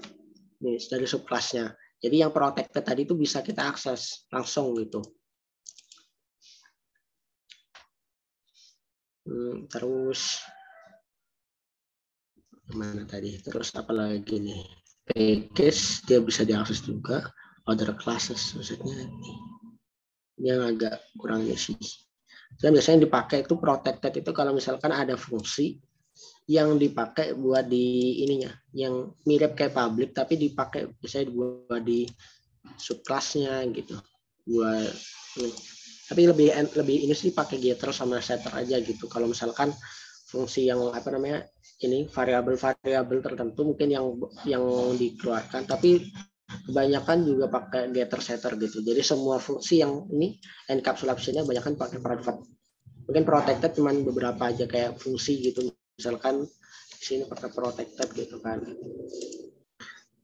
dari subclassnya. Jadi yang protected tadi itu bisa kita akses langsung gitu. Terus mana tadi? Terus apa lagi nih? Package dia bisa diakses juga. Other classes maksudnya yang agak kurang sih. Dan biasanya dipakai itu protected itu kalau misalkan ada fungsi yang dipakai buat di ininya, yang mirip kayak public tapi dipakai biasanya buat di subclassnya gitu. Buat tapi lebih ini sih pakai getter sama setter aja gitu. Kalau misalkan fungsi yang apa namanya ini variabel tertentu mungkin yang dikeluarkan, tapi kebanyakan juga pakai getter setter gitu. Jadi semua fungsi yang ini encapsulasinya kebanyakan pakai private. Mungkin protected cuman beberapa aja kayak fungsi gitu. Misalkan di sini pakai protected gitu kan.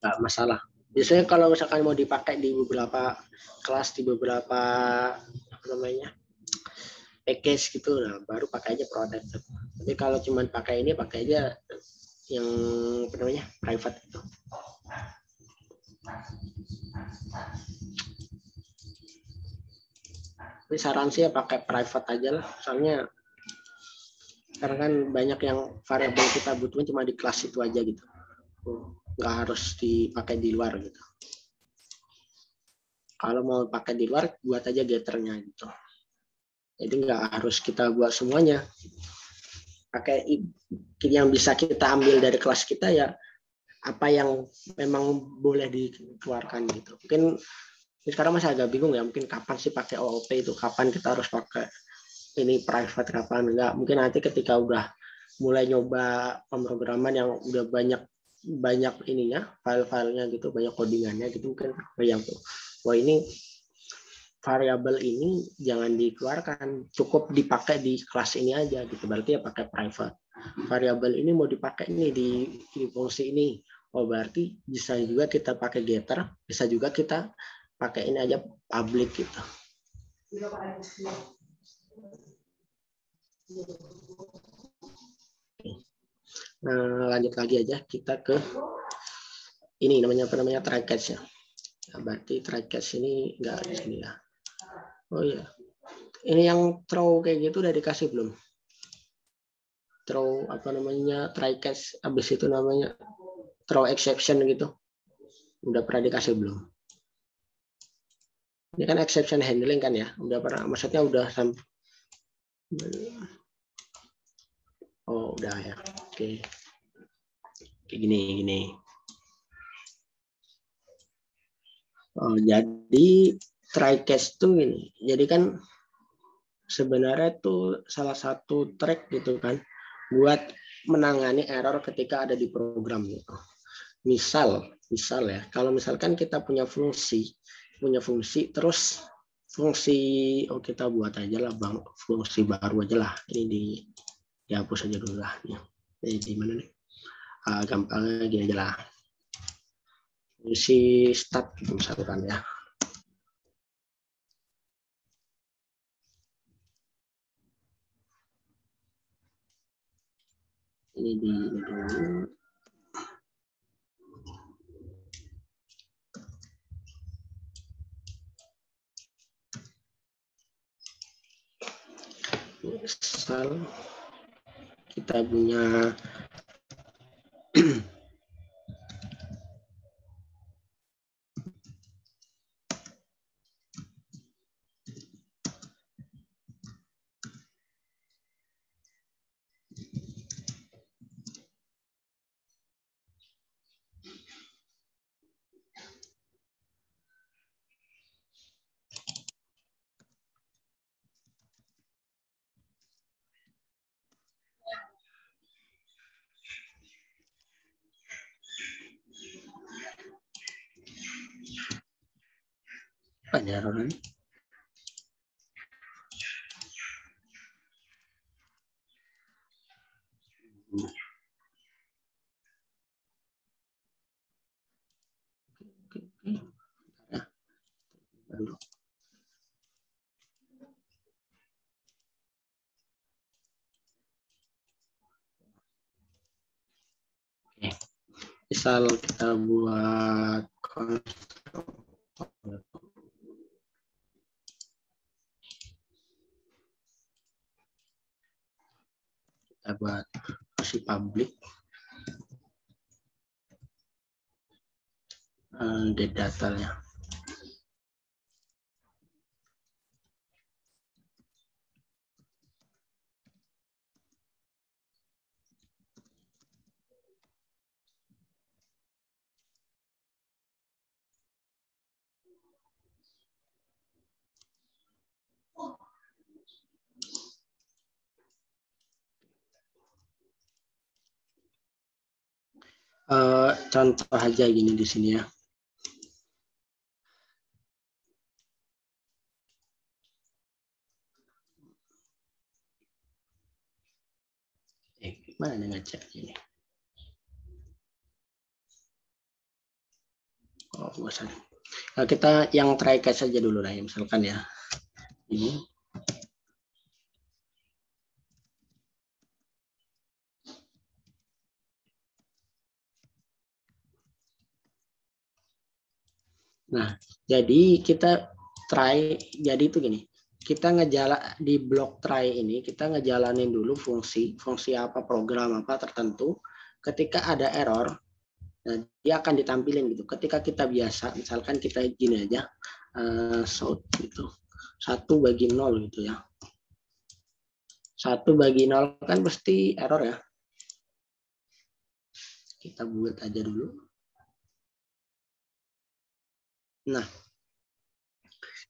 Nggak masalah. Biasanya kalau misalkan mau dipakai di beberapa kelas, di beberapa apa namanya package gitu, nah baru pakai aja protected. Tapi kalau cuma pakai ini, pakai aja yang apa namanya private itu. Tapi saran sih ya pakai private aja lah, soalnya karena kan banyak yang variabel kita butuhnya cuma di kelas itu aja gitu, nggak harus dipakai di luar gitu. Kalau mau pakai di luar, buat aja getternya gitu. Jadi nggak harus kita buat semuanya. Pakai yang bisa kita ambil dari kelas kita ya, apa yang memang boleh dikeluarkan gitu. Mungkin sekarang masih agak bingung ya, mungkin kapan sih pakai OOP itu, kapan kita harus pakai ini private, kapan enggak. Mungkin nanti ketika udah mulai nyoba pemrograman yang udah banyak ininya, file-filenya gitu, banyak codingannya gitu, mungkin yang tuh, wah ini variabel ini jangan dikeluarkan, cukup dipakai di kelas ini aja gitu, berarti ya pakai private. Variabel ini mau dipakai ini di fungsi ini, oh berarti bisa juga kita pakai getter, bisa juga kita pakai ini aja public gitu. Nah, lanjut lagi aja kita ke ini namanya try catch ya. Nah, berarti try catch ini enggak di sini ya. Oh iya. Ini yang throw kayak gitu udah dikasih belum? Throw apa namanya try catch, habis itu namanya throw exception gitu. Udah pernah dikasih belum? Ini kan exception handling kan ya. Udah pernah, maksudnya udah sampai. Oh, udah ya. Oke. Kayak gini. Oh, jadi try catch tuh gini. Jadi kan sebenarnya itu salah satu track gitu kan buat menangani error ketika ada di program gitu. Misal ya, kalau misalkan kita punya fungsi terus fungsi kita buat aja lah bang, fungsi baru aja lah, ini dihapus aja dulu lah. Ini di mana nih? Gampangnya gini aja lah. Fungsi start gitu misalkan ya. Ini dulu. Misal kita punya penyaluran. Misal kita buat fungsi public get datanya. Contoh aja gini di sini ya. Gimana nih ngecek ini? Oh, bosan. Nah, kita yang try catch saja dulu lah ya, misalkan ya. Ini. Nah, jadi kita try, jadi itu gini. Kita di blok try ini, kita ngejalanin dulu fungsi apa, program apa tertentu. Ketika ada error, nah, dia akan ditampilin gitu. Ketika kita biasa, misalkan kita gini aja, South gitu. 1/0 gitu ya. 1/0 kan pasti error ya. Kita buat aja dulu. Nah,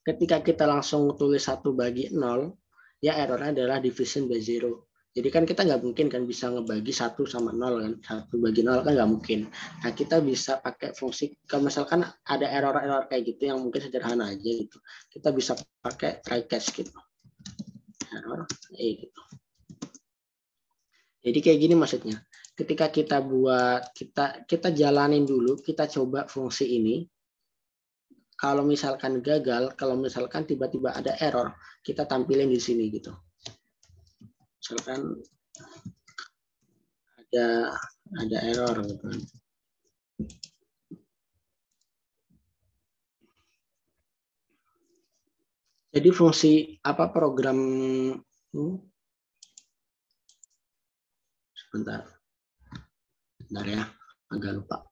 ketika kita langsung tulis 1/0, ya errornya adalah division by 0. Jadi kan kita nggak mungkin kan bisa ngebagi 1 sama 0 kan. 1/0 kan nggak mungkin. Nah, kita bisa pakai fungsi, kalau misalkan ada error-error kayak gitu yang mungkin sederhana aja gitu. Kita bisa pakai try catch gitu. Error, gitu. Jadi kayak gini maksudnya. Ketika kita buat, kita jalanin dulu, kita coba fungsi ini. Kalau misalkan gagal, kalau misalkan tiba-tiba ada error, kita tampilin di sini gitu. Misalkan ada error gitu. Jadi fungsi apa program sebentar ya, agak lupa.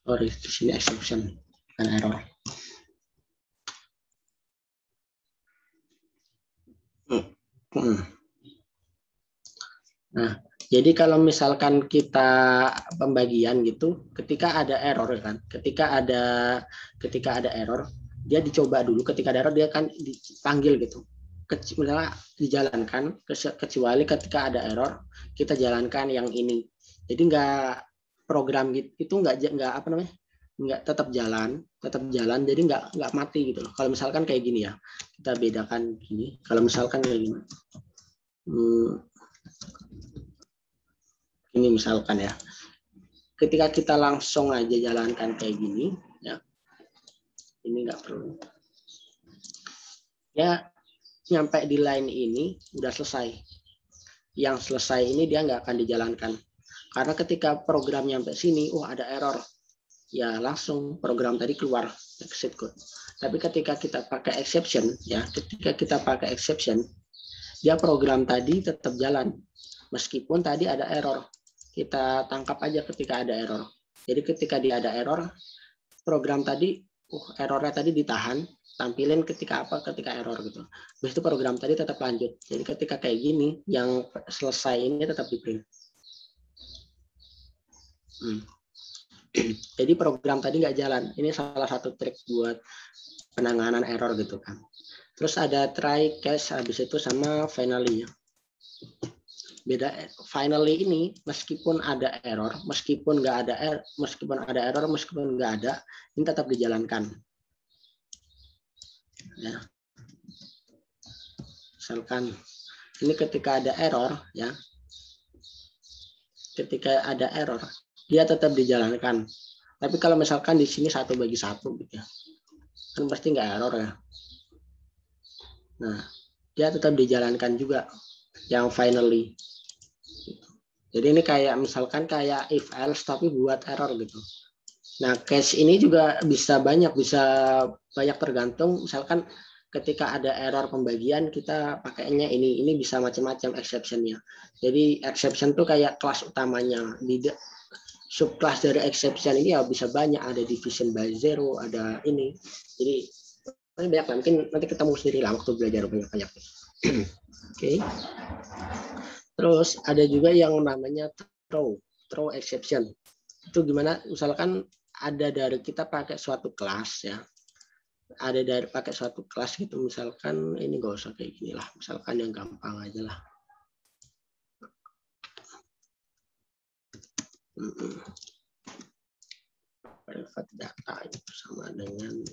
Sorry, di sini exception dan error. Nah, jadi kalau misalkan kita pembagian gitu, ketika ada error kan, ketika ada error, dia dicoba dulu. Ketika ada error dia kan dipanggil gitu. Misalnya dijalankan, kecuali ketika ada error kita jalankan yang ini. Jadi nggak program gitu itu nggak apa namanya, nggak tetap jalan, jadi nggak mati gitu loh. Kalau misalkan kayak gini ya, kita bedakan gini. Kalau misalkan kayak gini, ini misalkan ya, ketika kita langsung aja jalankan kayak gini ya, ini nggak perlu ya, nyampe di line ini udah selesai. Yang selesai ini dia nggak akan dijalankan, karena ketika program nyampe sini, ada error, ya langsung program tadi keluar exit code. Tapi ketika kita pakai exception ya, dia program tadi tetap jalan meskipun tadi ada error. Kita tangkap aja ketika ada error. Jadi ketika dia ada error, program tadi errornya tadi ditahan, tampilin ketika error gitu. Habis itu program tadi tetap lanjut. Jadi ketika kayak gini, yang selesai ini tetap di print. Jadi program tadi nggak jalan. Ini salah satu trik buat penanganan error gitu kan. Terus ada try catch, habis itu sama finally. Beda finally ini, meskipun ada error, meskipun nggak ada meskipun nggak ada, ini tetap dijalankan. Ya. Misalkan ini ketika ada error ya, dia tetap dijalankan. Tapi kalau misalkan di sini 1/1 gitu ya, kan pasti nggak error ya. Nah, dia tetap dijalankan juga yang finally. Jadi ini kayak misalkan kayak if else tapi buat error gitu. Nah, case ini juga bisa banyak tergantung. Misalkan ketika ada error pembagian, kita pakainya ini bisa macam-macam exception-nya. Jadi exception tuh kayak kelas utamanya. Di subclass dari exception ini ya bisa banyak, ada division by 0, ada ini. Jadi banyak lah. Mungkin nanti ketemu sendiri lah waktu belajar banyak-banyak. Oke. Terus ada juga yang namanya throw exception. Itu gimana? Misalkan ada dari kita pakai suatu kelas ya, pakai suatu kelas gitu, misalkan ini nggak usah kayak gini lah, misalkan yang gampang aja lah. Private data itu sama dengan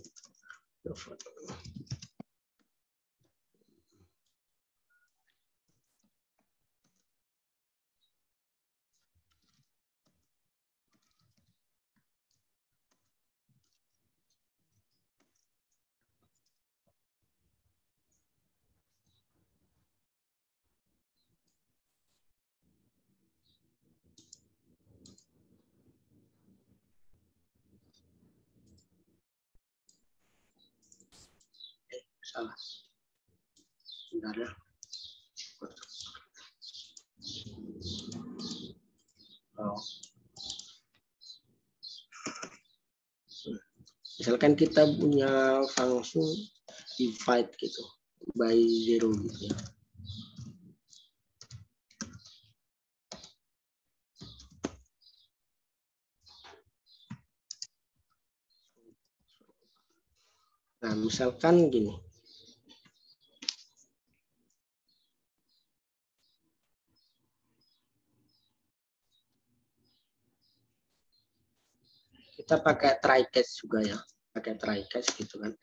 salah. Bentar ya. Oh. Misalkan kita punya fungsi divide gitu by 0 gitu ya. Nah, misalkan gini. Kita pakai try catch juga ya, pakai try catch gitu kan.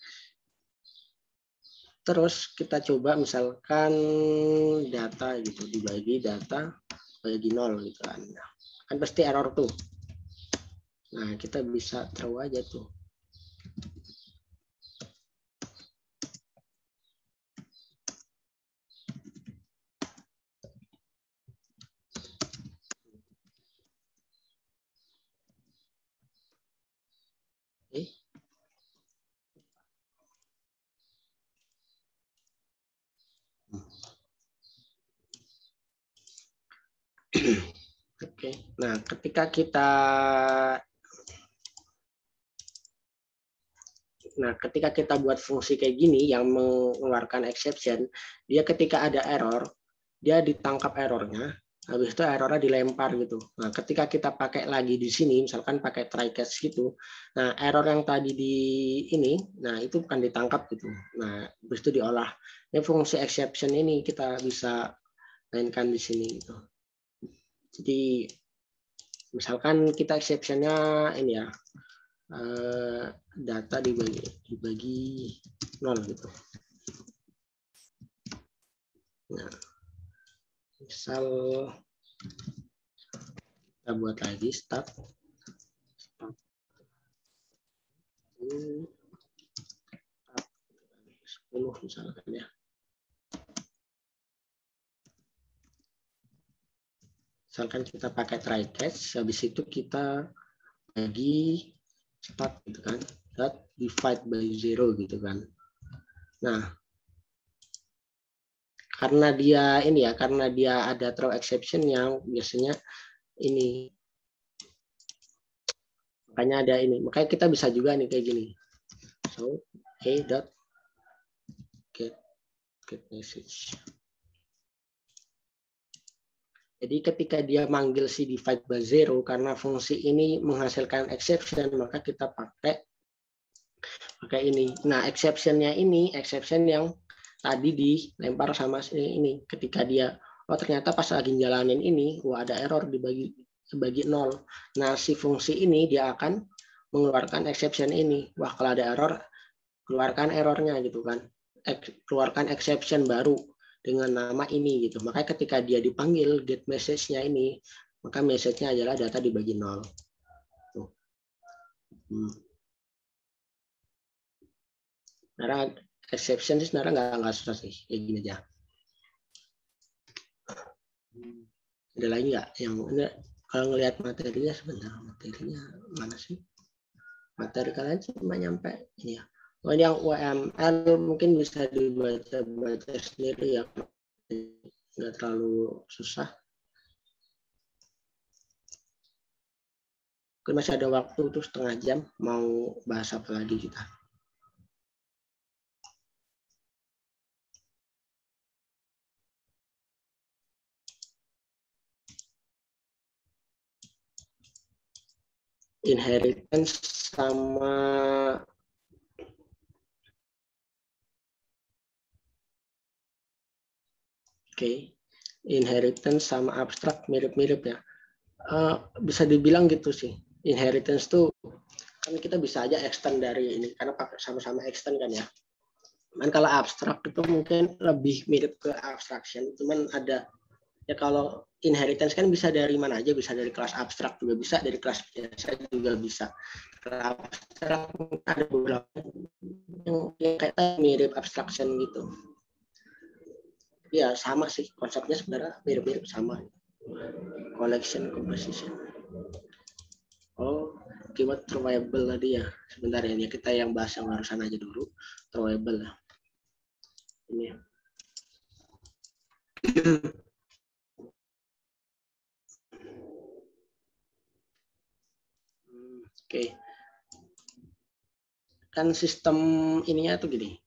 Terus kita coba misalkan data gitu, dibagi data bagi 0 gitu kan. Kan pasti error tuh. Nah, kita bisa throw aja tuh. Oke. Nah, ketika kita buat fungsi kayak gini yang mengeluarkan exception, dia ketika ada error, dia ditangkap errornya, habis itu errornya dilempar gitu. Nah, ketika kita pakai lagi di sini, misalkan pakai try catch gitu, nah error yang tadi di ini, nah itu bukan ditangkap gitu. Nah, habis itu diolah. Ini fungsi exception ini kita bisa mainkan di sini gitu. Jadi misalkan kita exceptionnya ini ya, data dibagi 0 gitu. Nah, misal kita buat lagi start 10 misalkan ya. Misalkan kita pakai try catch, habis itu kita bagi start gitu kan, that divide by 0 gitu kan. Nah, karena dia ini ya, karena dia ada throw exception yang biasanya ini, makanya ada ini, makanya kita bisa juga nih kayak gini. So a dot get message. Jadi ketika dia manggil si divide by 0 karena fungsi ini menghasilkan exception, maka kita pakai ini. Nah, exception-nya ini exception yang tadi dilempar sama ini. Ketika dia, oh ternyata pas lagi jalanin ini, wah ada error dibagi 0. Nah, si fungsi ini dia akan mengeluarkan exception ini. Wah, kalau ada error, keluarkan errornya gitu kan. Keluarkan exception baru dengan nama ini gitu. Makanya ketika dia dipanggil get message-nya ini, maka message-nya adalah data dibagi 0. Tuh. Karena exception sih sebenarnya nggak susah sih, kayak gini aja. Ada lagi nggak yang kalau ngelihat materinya sebentar, materinya mana sih? Materi kalian cuma nyampe ini ya. Oh, yang UML mungkin bisa dibaca sendiri ya, nggak terlalu susah. Mungkin masih ada waktu tuh setengah jam, mau bahas apa lagi kita? Inheritance sama inheritance sama abstrak mirip-mirip ya. Bisa dibilang gitu sih. Inheritance tuh kan kita bisa aja extend dari ini karena pakai sama-sama extend kan ya. Cuman kalau abstrak itu mungkin lebih mirip ke abstraction. Cuman ada ya, kalau inheritance kan bisa dari mana aja, bisa dari kelas abstrak juga bisa, dari kelas biasa juga bisa. Kalau abstrak ada beberapa yang kayak mirip abstraction gitu. Ya sama sih, konsepnya sebenarnya mirip-mirip sama. Collection composition. Oh, keyword throwable tadi ya. Sebentar ya, kita yang bahas yang barusan aja dulu. Throwable. Ini. Oke. Kan sistem ininya tuh gini.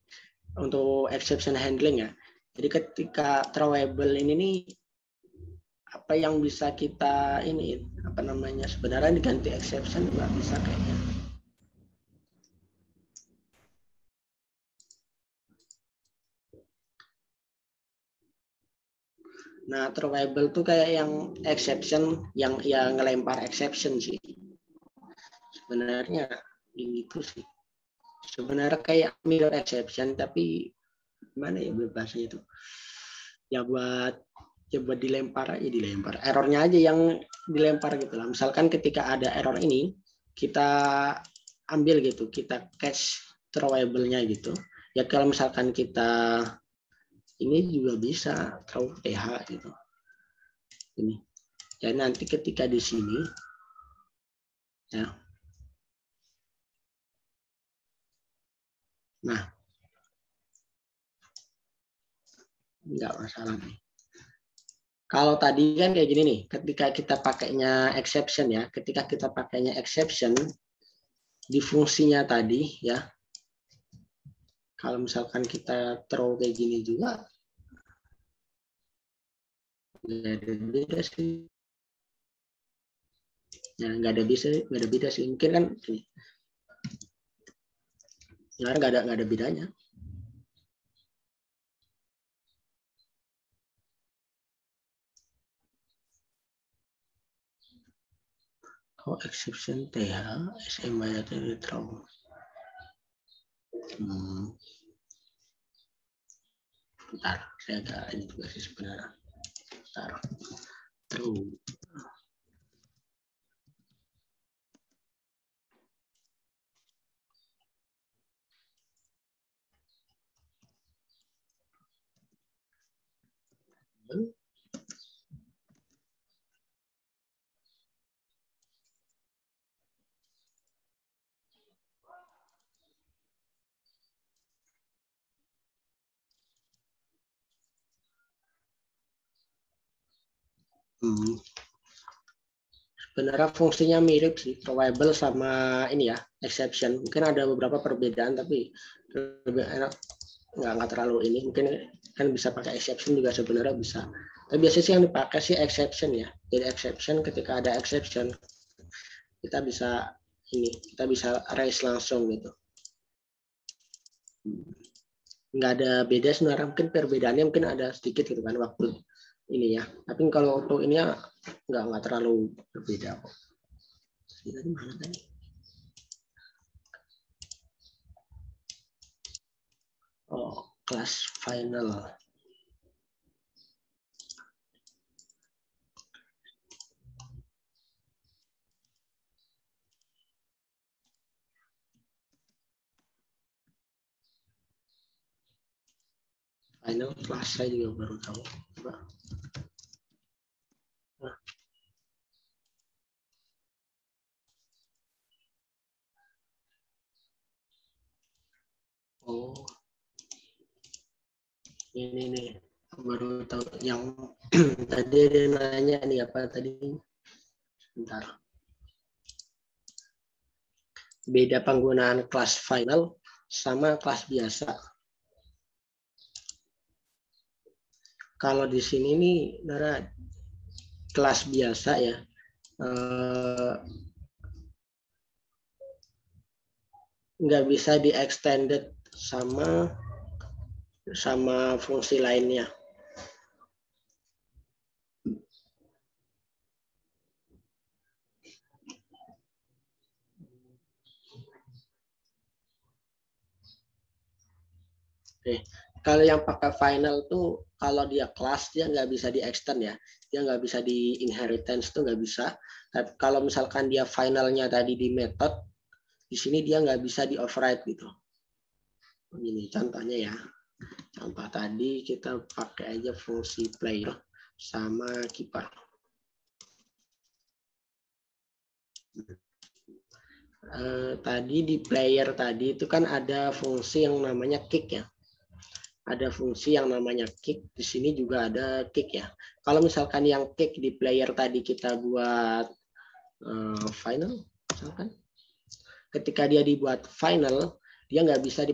Untuk exception handling ya. Jadi ketika throwable ini nih, apa yang bisa kita ini apa namanya, sebenarnya diganti exception nggak bisa kayaknya. Nah, throwable tuh kayak yang exception, yang ngelempar exception sih. Sebenarnya ini tuh sih. Sebenarnya kayak mirror exception, tapi gimana ya bahasanya itu? Ya buat dilempar aja, dilempar. Errornya aja yang dilempar gitu lah. Misalkan ketika ada error ini, kita ambil gitu, kita catch throwable-nya gitu. Ya kalau misalkan kita ini juga bisa throw TH gitu. Ini. Ya nanti ketika di sini ya. Nah, enggak masalah nih. Kalau tadi kan kayak gini nih, ketika kita pakainya exception ya, ketika kita pakainya exception di fungsinya tadi ya, kalau misalkan kita throw kayak gini juga, nggak ada beda sih. Ya nggak ada beda sih. Mungkin kan ini, ya nggak ada bedanya. Oh, exception TH, SM atau throw. Bentar, saya agak ini juga sih sebenarnya. Bentar. True. Sebenarnya fungsinya mirip sih, throwable sama ini ya, exception. Mungkin ada beberapa perbedaan, tapi lebih enak nggak terlalu ini. Mungkin kan bisa pakai exception juga sebenarnya bisa. Tapi biasanya sih yang dipakai sih exception ya. Jadi exception, ketika ada exception kita bisa ini, kita bisa raise langsung gitu. Nggak ada beda sebenarnya, mungkin perbedaannya mungkin ada sedikit gitu kan waktu ini ya. Tapi kalau untuk ini ya nggak terlalu berbeda kok. Tadi mana tadi? Oh, kelas final. Final kelas saya juga baru tahu. Nah. Oh, ini nih baru tahu yang tadi ada nanya nih apa tadi? Bentar. Beda penggunaan kelas final sama kelas biasa. Kalau di sini nih, kelas biasa ya, nggak bisa di extended sama fungsi lainnya. Oke. Kalau yang pakai final tuh, kalau dia kelas dia nggak bisa di extend ya, dia nggak bisa di inheritance tuh nggak bisa. Tapi kalau misalkan dia finalnya tadi di method, di sini dia nggak bisa di override gitu. Ini contohnya ya. Contoh tadi kita pakai aja fungsi player sama keeper. Tadi di player tadi itu kan ada fungsi yang namanya kick ya. ada fungsi yang namanya kick. Di sini juga ada kick ya. Kalau misalkan yang kick di player tadi kita buat final, misalkan ketika dia dibuat final, dia nggak bisa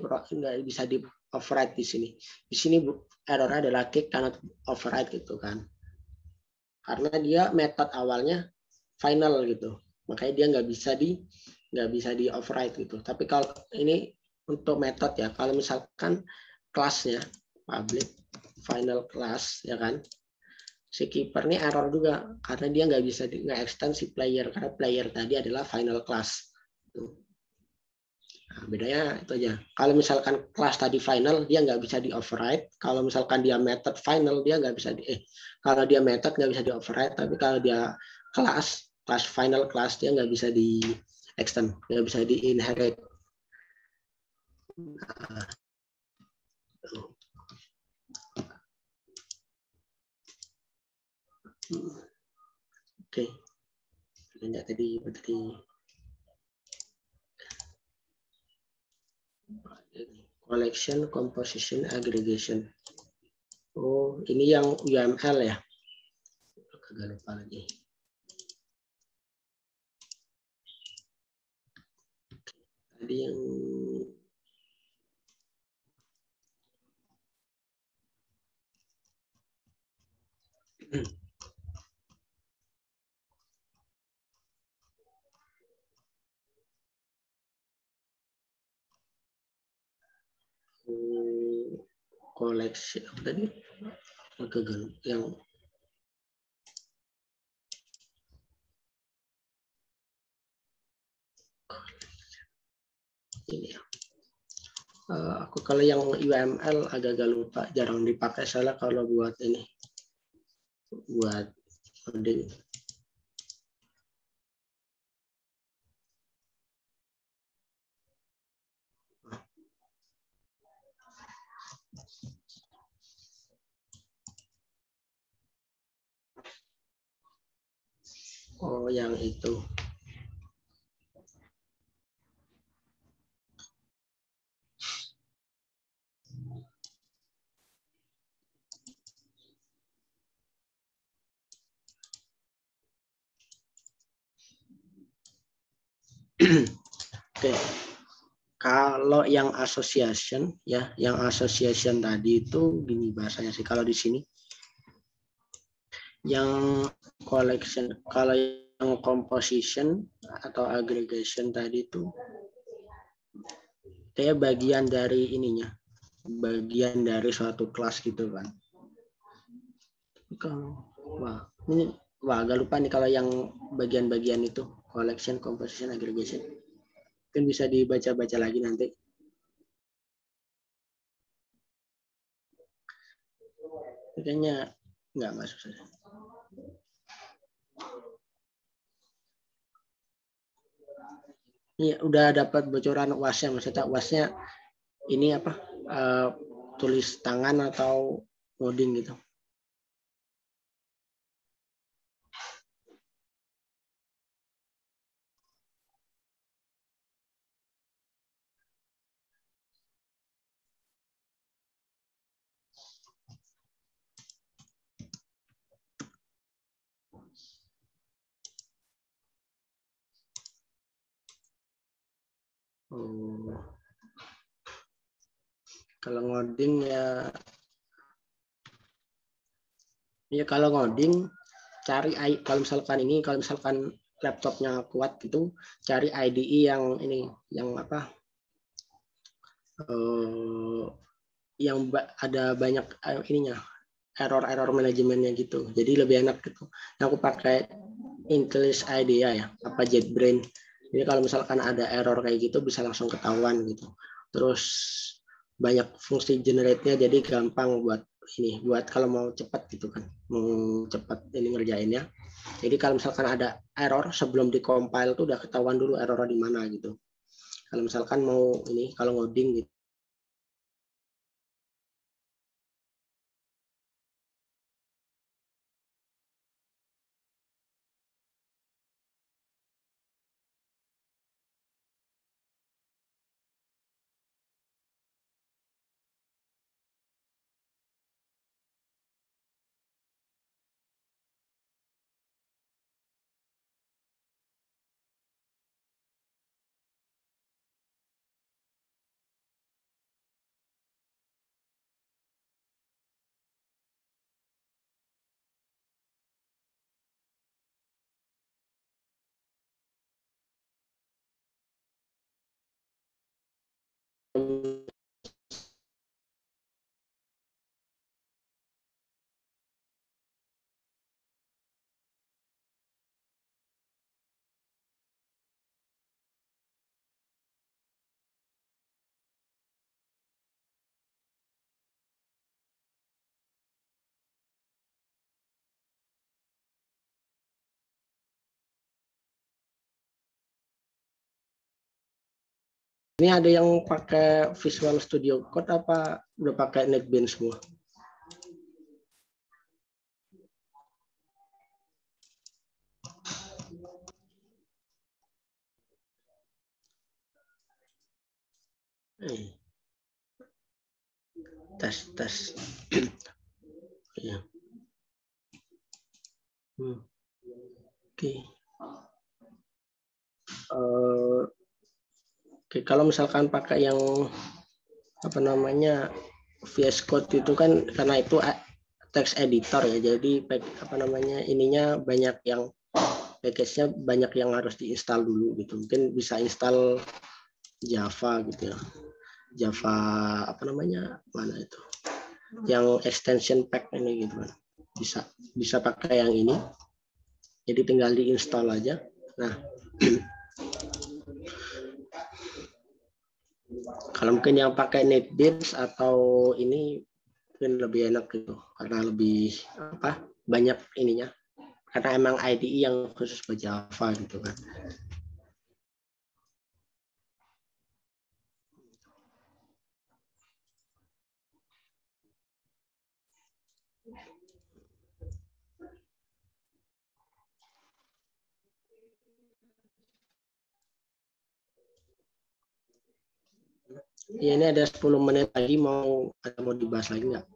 di override di sini. Di sini error adalah kick cannot override gitu kan. Karena dia metode awalnya final gitu. Makanya dia nggak bisa di override gitu. Tapi kalau ini untuk metode ya, kalau misalkan kelasnya public final class ya kan, si keeper ini error juga karena dia nggak bisa nge-extend si player karena player tadi adalah final class. Nah, bedanya itu aja. Kalau misalkan kelas tadi final, dia nggak bisa di override. Kalau misalkan dia method final, dia nggak bisa kalau dia method nggak bisa di override. Tapi kalau dia kelas final kelas, dia nggak bisa di extend, nggak bisa di inherit. Nah, Oke. Lanjut tadi collection, composition, aggregation. Oh, ini yang UML ya. Agak lupa lagi. Tadi yang koleksi apa tadi? Yang ini ya. Aku kalau yang UML agak-agak lupa, jarang dipakai salah kalau buat ini, buat coding. Oh, yang itu. Oke. Kalau yang association ya, yang association tadi itu gini bahasanya sih kalau di sini. Yang collection, kalau yang composition atau aggregation tadi itu kayak bagian dari ininya, bagian dari suatu kelas gitu kan. Wah, ini agak lupa nih kalau yang bagian-bagian itu collection, composition, aggregation. Mungkin bisa dibaca-baca lagi nanti. Kayaknya nggak masuk saja. Ini udah dapat bocoran UAS-nya, maksudnya UAS-nya ini apa? Tulis tangan atau coding gitu. Kalau ngoding ya kalau ngoding cari kalau misalkan laptopnya kuat gitu, cari IDE yang ini, yang apa? Yang ada banyak ininya, error manajemennya gitu. Jadi lebih enak gitu. Yang aku pakai Intellis IDEA ya, apa JetBrains. Jadi kalau misalkan ada error kayak gitu bisa langsung ketahuan gitu. Terus banyak fungsi generate-nya jadi gampang buat ini, buat kalau mau cepat gitu kan, mau cepat ini ngerjainnya. Jadi kalau misalkan ada error sebelum di-compile tuh udah ketahuan dulu error di mana gitu. Kalau misalkan mau ini, kalau ngoding gitu. Ini ada yang pakai Visual Studio Code apa udah pakai NetBeans semua? Tes. Ya. Oke. Oke, kalau misalkan pakai yang apa namanya VS Code itu kan karena itu text editor ya, jadi apa namanya ininya banyak yang package-nya banyak yang harus diinstal dulu gitu. Mungkin bisa install Java gitu ya. Java apa namanya mana itu? Yang extension pack ini gitu kan. Bisa pakai yang ini. Jadi tinggal diinstal aja. Nah, kalau mungkin yang pakai NetBeans atau ini mungkin lebih enak gitu karena lebih apa banyak ininya karena emang IDE yang khusus buat Java gitu kan. Ya, ini ada 10 menit lagi, mau dibahas lagi nggak?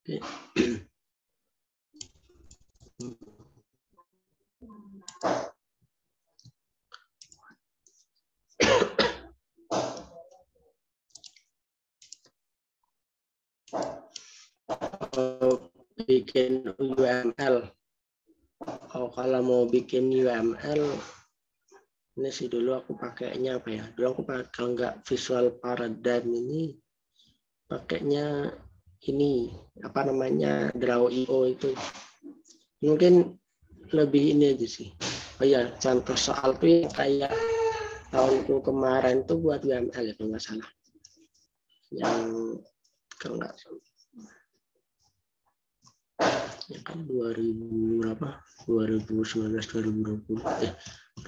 Oke. Bikin UML. Kalau mau bikin UML, ini sih dulu aku pakainya apa ya? Dulu aku pakai kalau nggak Visual Paradigm ini, pakainya ini apa namanya Draw.io itu. Mungkin lebih ini aja sih. Oh ya, contoh soal tuh kayak tahunku kemarin tuh buat UML ya kalau nggak salah. Yang kalau nggak ya kan 2000 berapa 2019 2020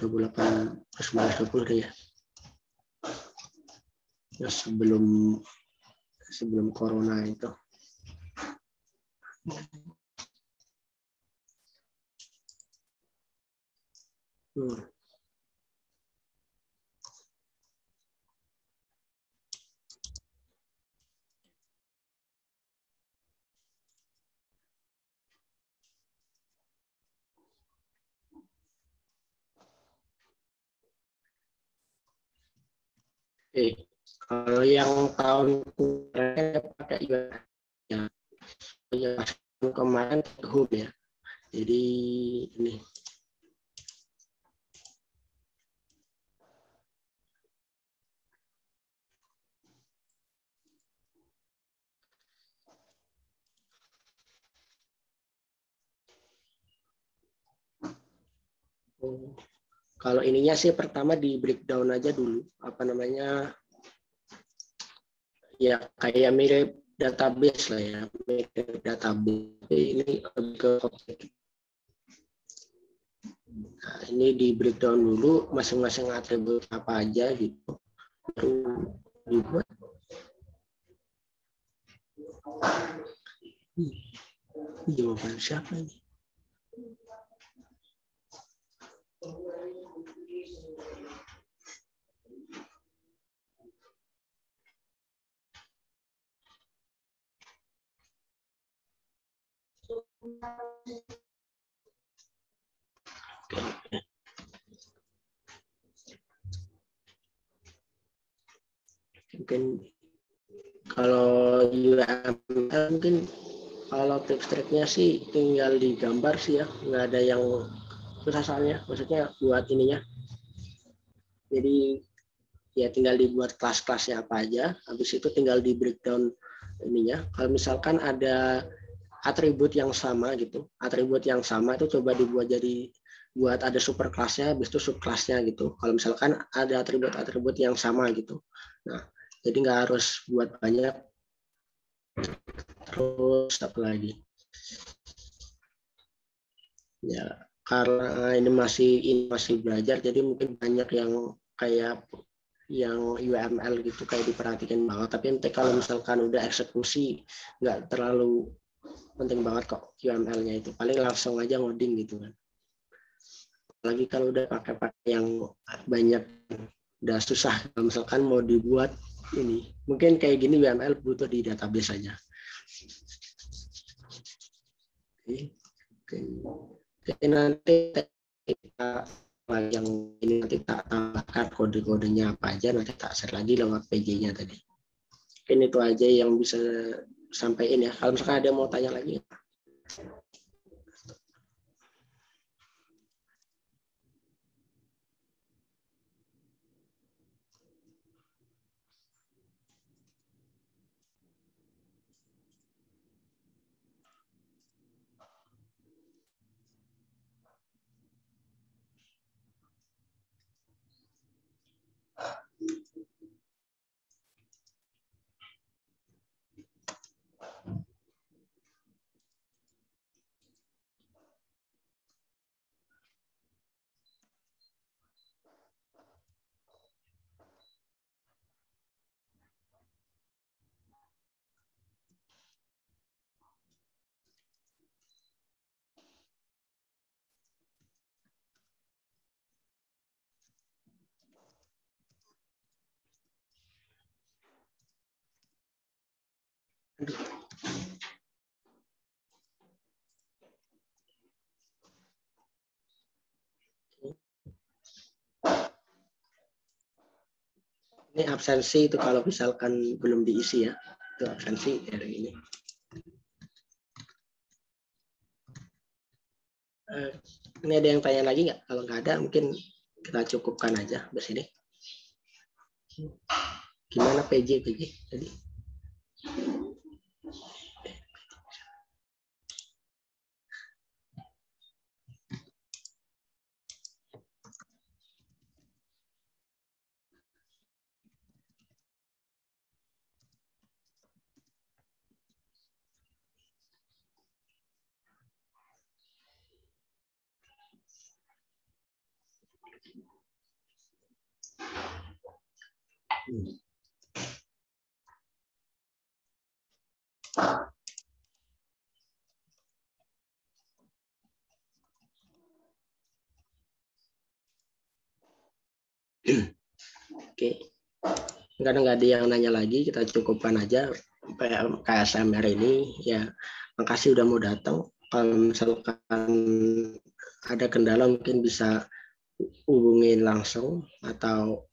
2008 2019 2020 deh ya. Ya sebelum corona itu. Kalau yang tahun kemarin pakai ya kemarin home ya. Jadi ini kalau ininya sih pertama di breakdown aja dulu apa namanya ya kayak mirip database lah ya, mirip database ini ke objek. Nah, ini di breakdown dulu masing-masing atribut apa aja gitu baru dibuat. Jawaban siapa ini? Mungkin kalau UML mungkin kalau tips triknya sih tinggal digambar sih ya, nggak ada yang susah soalnya, maksudnya buat ininya. Jadi ya tinggal dibuat kelas-kelasnya apa aja, habis itu tinggal di breakdown ininya. Kalau misalkan ada atribut yang sama gitu, atribut yang sama itu coba dibuat jadi buat ada super kelasnya, habis itu subkelasnya gitu. Kalau misalkan ada atribut-atribut yang sama gitu. Nah, jadi nggak harus buat banyak. Terus apa lagi? Ya, karena ini masih belajar, jadi mungkin banyak yang kayak yang UML gitu kayak diperhatikan banget. Tapi nanti kalau misalkan udah eksekusi nggak terlalu penting banget kok UML-nya itu. Paling langsung aja ngoding gitu kan. Apalagi kalau udah pakai yang banyak, udah susah. Kalau misalkan mau dibuat ini, mungkin kayak gini UML butuh di database aja. Oke, nanti kita yang ini nanti tak tambahkan kode-kodenya apa aja, nanti tak share lagi lewat PJ-nya tadi. Mungkin itu aja yang bisa sampaikan ya. Kalau misalkan ada mau tanya lagi. Ini absensi itu kalau misalkan belum diisi ya, itu absensi dari ini. Ini ada yang tanya lagi nggak? Kalau nggak ada mungkin kita cukupkan aja di sini. Gimana PJ tadi? Oke, nggak ada yang nanya lagi, kita cukupkan aja KSMR ini. Ya, makasih udah mau datang. Kalau misalkan ada kendala mungkin bisa hubungin langsung atau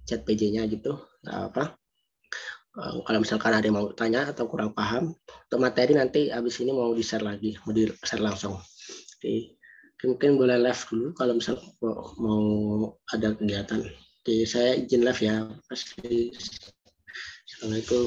chat PJ-nya gitu, nggak apa. Kalau misalkan ada yang mau tanya atau kurang paham, untuk materi nanti abis ini mau di-share lagi, mau di-share langsung. Oke, mungkin boleh live dulu kalau misal mau ada kegiatan. Oke, saya izin live ya. Assalamualaikum.